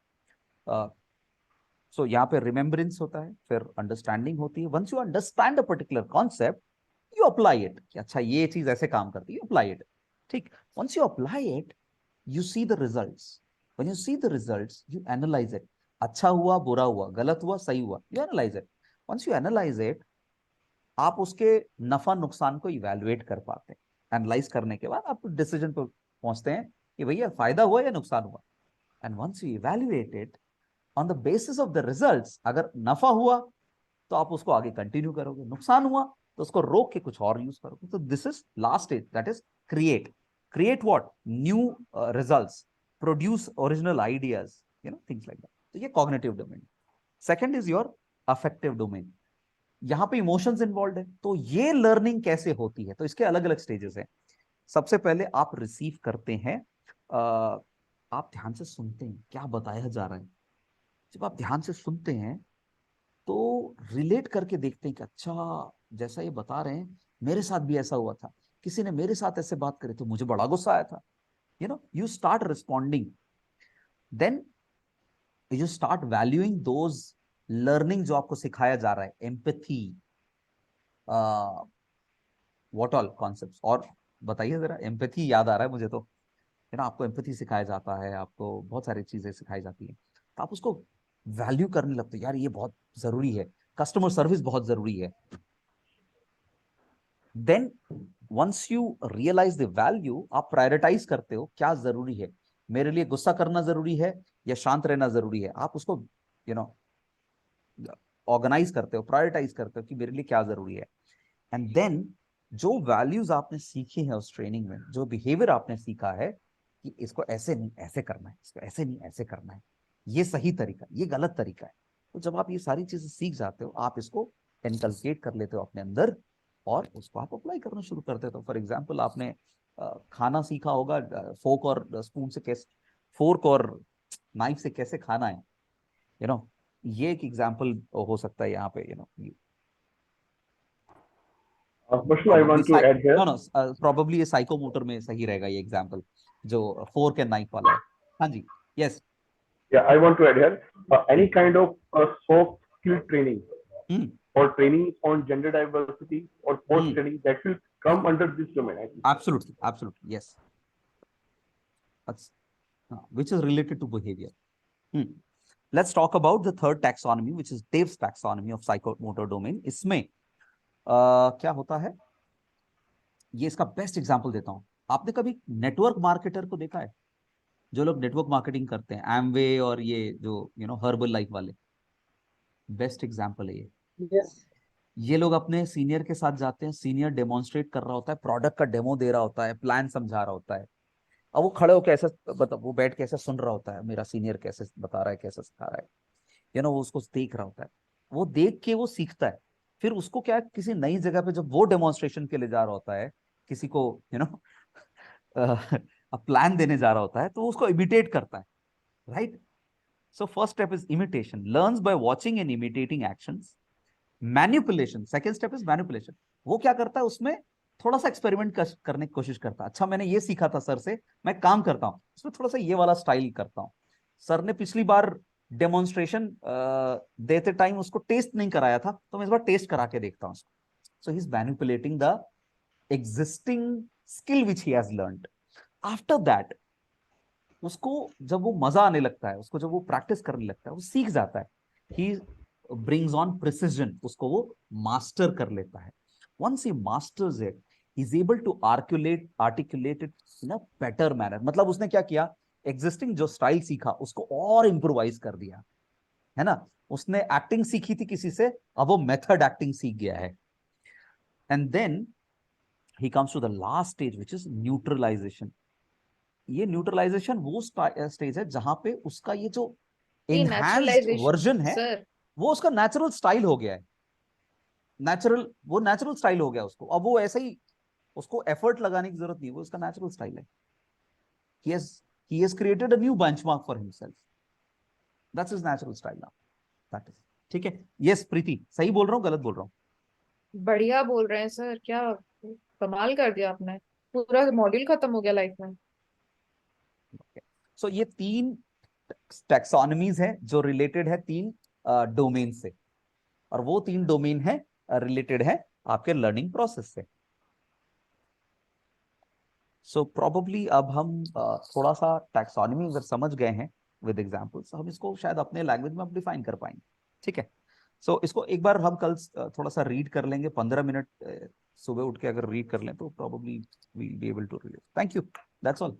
सो यहाँ पे रिमेम्बरेंस होता है, फिर अंडरस्टैंडिंग होती है। Once you understand a particular concept, you apply it, कि अच्छा ये चीज ऐसे काम करती है, यू अप्लाई इट। ठीक, once you apply it, you see the results. When you see the results, you analyse it, अच्छा हुआ, बुरा हुआ, गलत हुआ, सही हुआ, you analyse it. Once you analyse it, आप उसके नफा नुकसान को इवेल्युएट कर पाते हैं। एनालाइज करने के बाद आप डिसीजन पर पहुंचते हैं कि भैया फायदा हुआ या नुकसान हुआ। And once you evaluate it on the basis of the results, अगर नफा हुआ तो आप उसको आगे कंटिन्यू करोगे, नुकसान हुआ तो उसको रोक के कुछ और यूज करोगे। तो this is last stage, that is create what, new results, produce original ideas, things like that. तो ये cognitive domain. Second is your affective domain, यहाँ पे इमोशंस इन्वॉल्व है। तो ये लर्निंग कैसे होती है, तो इसके अलग अलग स्टेजेस हैं। सबसे पहले आप रिसीव करते हैं, आप ध्यान से सुनते हैं क्या बताया जा रहा है। जब आप ध्यान से सुनते हैं तो रिलेट करके देखते हैं कि अच्छा जैसा ये बता रहे हैं मेरे साथ भी ऐसा हुआ था, किसी ने मेरे साथ ऐसे बात करी तो मुझे बड़ा गुस्सा आया था। You start responding, then you start valuing those learning जो आपको सिखाया जा रहा है, एम्पैथी, व्हाट ऑल कॉन्सेप्ट्स। और बताइए जरा, एम्पैथी याद आ रहा है मुझे, तो आपको एम्पैथी सिखाया जाता है, आपको बहुत सारी चीजें सिखाई जाती है, तो आप उसको वैल्यू करने लगते हो, यार ये बहुत जरूरी है, कस्टमर सर्विस बहुत जरूरी है। Then once you realise the value, आप प्रायोरिटाइज करते हो क्या जरूरी है, मेरे लिए गुस्सा करना जरूरी है या शांत रहना जरूरी है। आप उसको ऑर्गेनाइज करते हो, प्रायोरिटाइज करते हो कि मेरे लिए क्या जरूरी है। एंड देन जो वैल्यूज आपने सीखी है उस ट्रेनिंग में, जो बिहेवियर आपने सीखा है कि इसको ऐसे नहीं ऐसे करना है, इसको ऐसे नहीं ऐसे करना है, ये सही तरीका, ये गलत तरीका है। तो जब आप ये सारी चीजें सीख जाते हो, आप इसको इनकलकेट कर लेते हो अपने अंदर और उसको आप अप्लाई करना शुरू कर देते हो। फॉर एग्जाम्पल, आपने खाना सीखा होगा, फोक और स्पून से कैसे, फोर्क और नाइफ से कैसे खाना है, ये एक एग्जाम्पल हो सकता है यहाँ पे। I want to add here. No, probably ये साइकोमोटर में सही रहेगा ये एग्जाम्पल, जो फोर्क एंड नाइफ वाला है। हाँ जी, yes. Yeah, I want to add here, any kind of soft skill training or training on gender diversity or post training that will come under this domain. I think. Absolutely, yes. Which is related to behavior. Let's talk about the third taxonomy, which is Dave's taxonomy of psychomotor domain. इसमें क्या होता है, ये इसका best example देता हूं। आपने कभी नेटवर्क मार्केटर को देखा है, जो लोग नेटवर्क मार्केटिंग करते हैं, एमवे और ये जो हर्बल लाइफ वाले, बेस्ट एग्जांपल है ये। yes. ये लोग अपने सीनियर के साथ जाते हैं, सीनियर डेमोन्स्ट्रेट कर रहा होता है, प्रोडक्ट का डेमो दे रहा होता है, प्लान समझा रहा होता है, अब वो खड़े होकर ऐसे वो बैठ के ऐसे सुन रहा होता है, मेरा सीनियर कैसे बता रहा है, कैसे सिखा रहा है, वो उसको देख रहा होता है, वो देख के वो सीखता है। फिर उसको क्या, किसी नई जगह पे जब वो डेमोन्स्ट्रेशन के लिए जा रहा होता है, किसी को प्लान देने जा रहा होता है, तो उसको इमिटेट करता है, right. So first step is imitation, learns by watching and imitating actions. Manipulation, second step is manipulation. वो क्या करता है, उसमें थोड़ा सा एक्सपेरिमेंट करने की कोशिश करता है। अच्छा, मैंने ये सीखा था सर से, मैं काम करता हूँ इसमें, थोड़ा सा ये वाला स्टाइल करता हूँ। सर ने पिछली बार डेमोन्स्ट्रेशन देते टाइम उसको टेस्ट नहीं कराया था, तो मैं इस बार टेस्ट करा के देखता हूँ उसको. So he is manipulating the existing skill which he has learned. After that उसको जब वो मजा आने लगता है, उसको जब वो प्रैक्टिस करने लगता है, वो सीख जाता है. ही ब्रिंग्स ऑन प्रिसिजन, उसको वो मास्टर कर लेता है. Once he masters it, he is able to articulate it in a better manner. मतलब उसने क्या किया, एग्जिस्टिंग जो स्टाइल सीखा उसको और इम्प्रोवाइज कर दिया, है ना. उसने एक्टिंग सीखी थी किसी से, अब वो मेथड एक्टिंग सीख गया है. And then he comes to the last stage which is neutralisation. ये न्यूट्रलाइजेशन वो स्टेज है जहां पे उसका ये जो एनहांस्ड वर्जन है सर वो उसका नेचुरल स्टाइल हो गया है. नेचुरल स्टाइल हो गया उसको. अब वो ऐसे ही, उसको एफर्ट लगाने की जरूरत नहीं, वो उसका नेचुरल स्टाइल है. he has created a new benchmark for himself. That's his natural style now. That is. ठीक है. Yes प्रीति, सही बोल रहा हूँ गलत बोल रहा हूँ? बढ़िया बोल रहे हैं सर, क्या कमाल कर दिया आपने, पूरा मॉड्यूल खत्म हो गया लाइफ में. सो ये 3 टैक्सोनॉमीज है जो रिलेटेड है 3 डोमेन से, और वो 3 डोमेन है रिलेटेड है आपके लर्निंग प्रोसेस से. सो प्रोबेबली अब हम थोड़ा सा टैक्सोनॉमी अगर समझ गए हैं विद एग्जांपल्स, हम इसको शायद अपने लैंग्वेज में डिफाइन कर पाएंगे. ठीक है. सो इसको एक बार हम कल थोड़ा सा रीड कर लेंगे, 15 मिनट सुबह उठ के अगर रीड कर लें तो probably we will be able to relate. Thank you, that's all.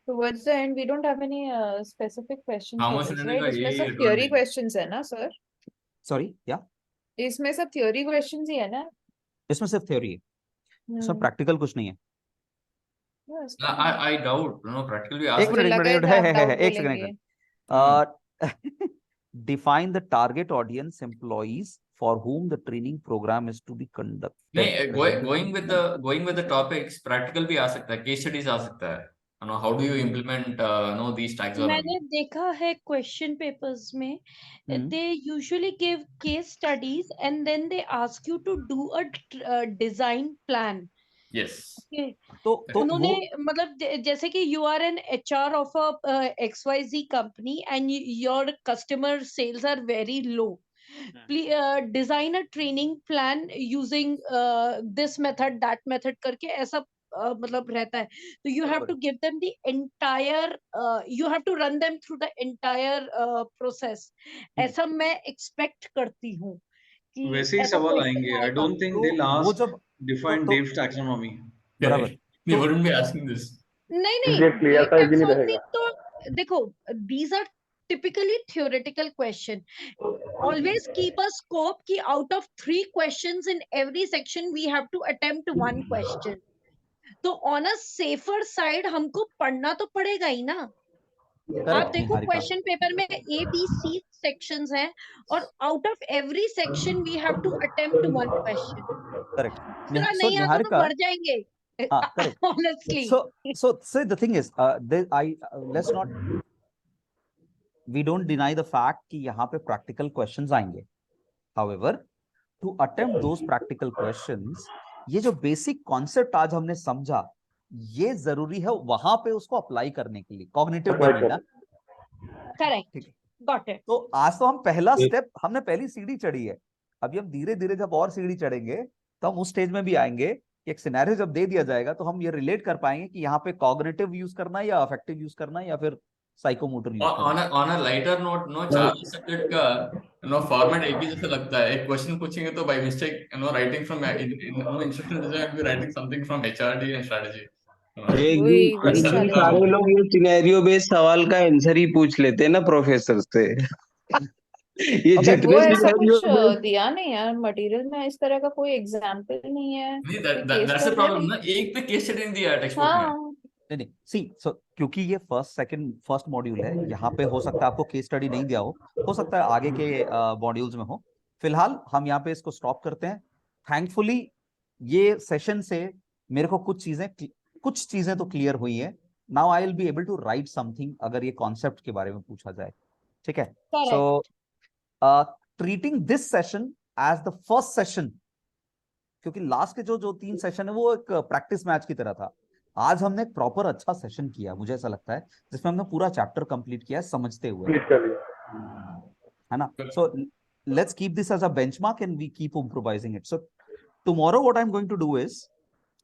Towards the end, we don't have any specific questions for खामोश this, रहने right? का इसमें यही सब theory advantage. questions है ना सर? सॉरी, या इसमें सब theory questions ही है ना? इसमें सिर्फ थ्योरी है, इसमें प्रैक्टिकल कुछ नहीं है. Yes, I doubt, practically we एक ask. मिनट लगा है doubt एक second. Define the target audience employees for whom the training program is to be conducted. नहीं, going with the topics, practical भी आ सकता है, case studies आ सकता है. How do you implement these taxonomy? मैंने देखा है क्वेश्चन पेपर्स में, they usually give case studies and then they ask you to do a design plan. Yes. Okay. तो उन्होंने वो मतलब जैसे कि you are an HR of a XYZ company and your customer sales are very low. Please design a training plan using this method, that method करके ऐसा मतलब रहता है. तो you have to give them the entire, you have to run them through the entire process. ऐसा मैं expect करती हूँ कि वैसे ही ऐसा सवाल question आएंगे. I आएगा. don't think तो they'll वो ask जब define तो Dave's taxonomy. बराबर. They wouldn't be asking this. नहीं नहीं, Exactly, Dave ऐसा भी नहीं taxonomy रहेगा. तो देखो, these are typically theoretical question. Always keep a scope कि out of 3 questions in every section we have to attempt 1 question. तो on a safer side हमको पढ़ना तो पड़ेगा ही ना. आप करेक्ट देखो निहारिका. क्वेश्चन पेपर में A, B, C sections हैं और out of every section we have to attempt 1 question. Correct. दूसरा सो नहीं आता तो निहारिका, मर जाएंगे. हाँ correct. Honestly. So the thing is, let's not, we don't deny the fact कि यहाँ पे practical questions आएंगे. However, to attempt those practical questions, ये जो basic concept आज हमने समझा, ये जरूरी है वहां पे उसको अप्लाई करने के लिए. कॉग्निटिव डोमेन ना. Correct. ठीक है. Got it. तो आज तो हम पहला स्टेप, हमने पहली सीढ़ी चढ़ी है. अभी हम धीरे धीरे जब और सीढ़ी चढ़ेंगे तो हम उस स्टेज में भी आएंगे कि एक सिनेरियो जब दे दिया जाएगा तो हम ये रिलेट कर पाएंगे कि यहाँ पे कॉग्निटिव यूज करना है या अफेक्टिव यूज करना है या फिर साइकोमोटर यूज करना है. On a lighter note, 4 subject का format एक ही जैसा लगता है. एक क्वेश्चन पूछेंगे तो by mistake writing from instructional design be writing something from HRD and strategy. वही challenge है. सारे लोग ये सिनेरियो बेस्ड सवाल का आंसर ही पूछ लेते हैं ना प्रोफेसर से. ये बट जितने वो ऐसा सिनेरियो कुछ दिया नहीं यार मटेरियल में, इस तरह का कोई एग्जाम्पल नहीं है. नहीं, कोई case that's the study problem नहीं. ना. एक पे केस स्टडी नहीं दिया है टेक्स्ट बुक में. हाँ नहीं सी, सो क्योंकि ये फर्स्ट मॉड्यूल है, यहाँ पे हो सकता है आपको केस स्टडी नहीं दिया हो सकता है आगे के मॉड्यूल्स में हो. फिलहाल हम यहाँ पे इसको स्टॉप करते हैं. थैंकफुली ये सेशन से मेरे को कुछ चीजें तो क्लियर हुई है. Now I will be able to write something अगर ये कॉन्सेप्ट के बारे में पूछा जाए. ठीक है. So treating this session as the first session, क्योंकि लास्ट के जो 3 सेशन है वो एक प्रैक्टिस मैच की तरह था. आज हमने एक प्रॉपर अच्छा सेशन किया, मुझे ऐसा लगता है, जिसमें हमने पूरा चैप्टर कंप्लीट किया है समझते हुए, है ना? So let's keep this as a benchmark and we keep improvising it. So tomorrow what I am going to do is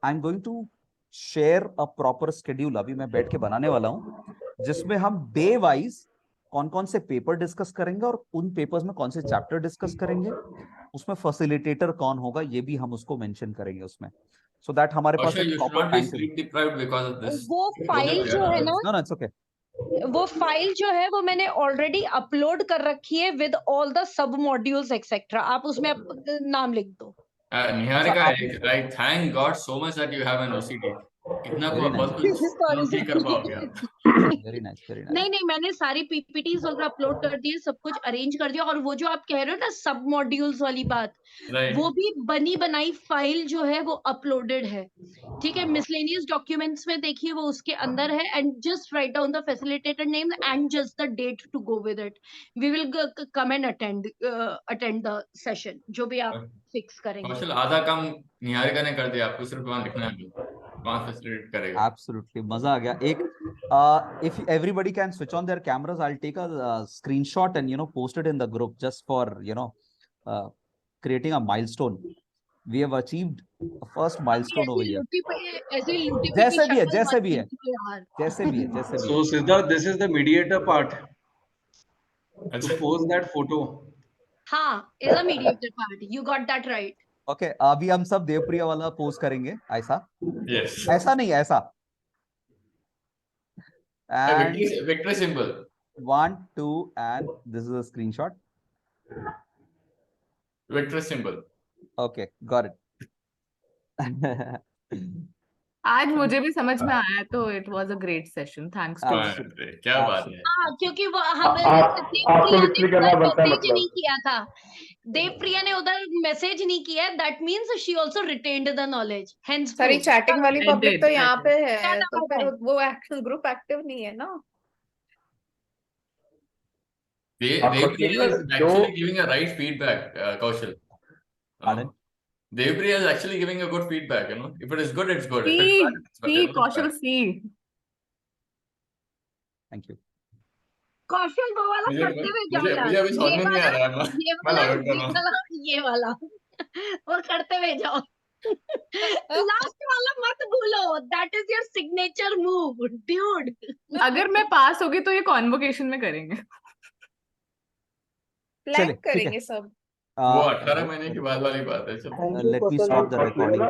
I am going to share a proper schedule. अभी मैं बैठ के बनाने वाला हूं, जिसमें हम डे वाइज कौन कौन से पेपर डिस्कस करेंगे और उन पेपर्स में कौन से चैप्टर डिस्कस करेंगे, उसमें फैसिलिटेटर कौन होगा ये भी हम उसको मेंशन करेंगे उसमें, सो दैट हमारे पास Kaushal, एक you should proper not be time sleep deprived because of this. वो फाइल जो है ना, नो इट्स ओके. वो फाइल जो है वो मैंने ऑलरेडी अपलोड कर रखी है with all the sub modules etcetera. आप उसमें नाम लिख दो. Niharika, I thank God so much that you have an OCD. कितना बहुत कुछ Sorry, ठीक कर पाओगे आप. वेरी नाइस, वेरी नहीं नाइस. नहीं, मैंने सारी पीपीटीज वगैरह अपलोड कर दिए, सब कुछ अरेंज कर दिया. और वो जो आप कह रहे हो ना सब मॉड्यूल्स वाली बात, Right. वो भी बनी बनाई फाइल जो है वो अपलोडेड है. ठीक है, मिसलेनियस डॉक्यूमेंट्स में देखिए वो उसके अंदर है. And just write down the facilitator name and just the date to go with it. We will come and attend the session जो भी आप फिक्स करेंगे. कौशल, आधा काम निहारिका ने कर दिया, आपको सिर्फ वहां लिखना है. वहां फैसिलिटेट करेगा. एब्सोल्युटली, मजा आ गया. एक if everybody can switch on their cameras, I'll take a screenshot and post it in the group just for creating a milestone. We have achieved a first milestone over here. जैसे भी है, जैसे भी है, जैसे भी है, जैसे भी So है. Siddharth, this is the mediator part. To post that photo. हाँ, is a mediator part. You got that right. Okay, अभी हम सब देवप्रिया वाला पोस्ट करेंगे ऐसा. Yes. ऐसा नहीं, ऐसा. And victory symbol. 1, 2 and this is a screenshot. Victory symbol. Okay, got it. आज मुझे भी समझ में आया, तो it was a great session. Thanks to क्या बात है. हाँ, क्योंकि वो हमें आपको victory करना बनता है मैसेज मतलब. नहीं किया था. देवप्रिया ने उधर मैसेज नहीं किया. That means she also retained the knowledge. Hence सारी चैटिंग वाली I पब्लिक did, तो I यहाँ did. पे है, Shut तो up, फिर man. वो ग्रुप एक्टिव नहीं है ना. Devpriya is actually giving a right feedback, Kaushal. Pardon? Devpriya is actually giving a good feedback. If it is good, it's good. If it's See, bad, it's bad. see, Kaushal, see. Thank you. कौशल वो वाला करते हुए जाओ यार. मुझे अभी समझ में नहीं आ रहा है. ये मैं वाला, लॉग कर रहा हूँ. ये वाला वो करते हुए जाओ. लास्ट वाला मत भूलो. That is your signature move dude. अगर मैं पास होगी तो ये कॉन्वोकेशन में करेंगे. प्लान करेंगे सब. वो 18 महीने की बाद वाली बात है. Let me stop the recording.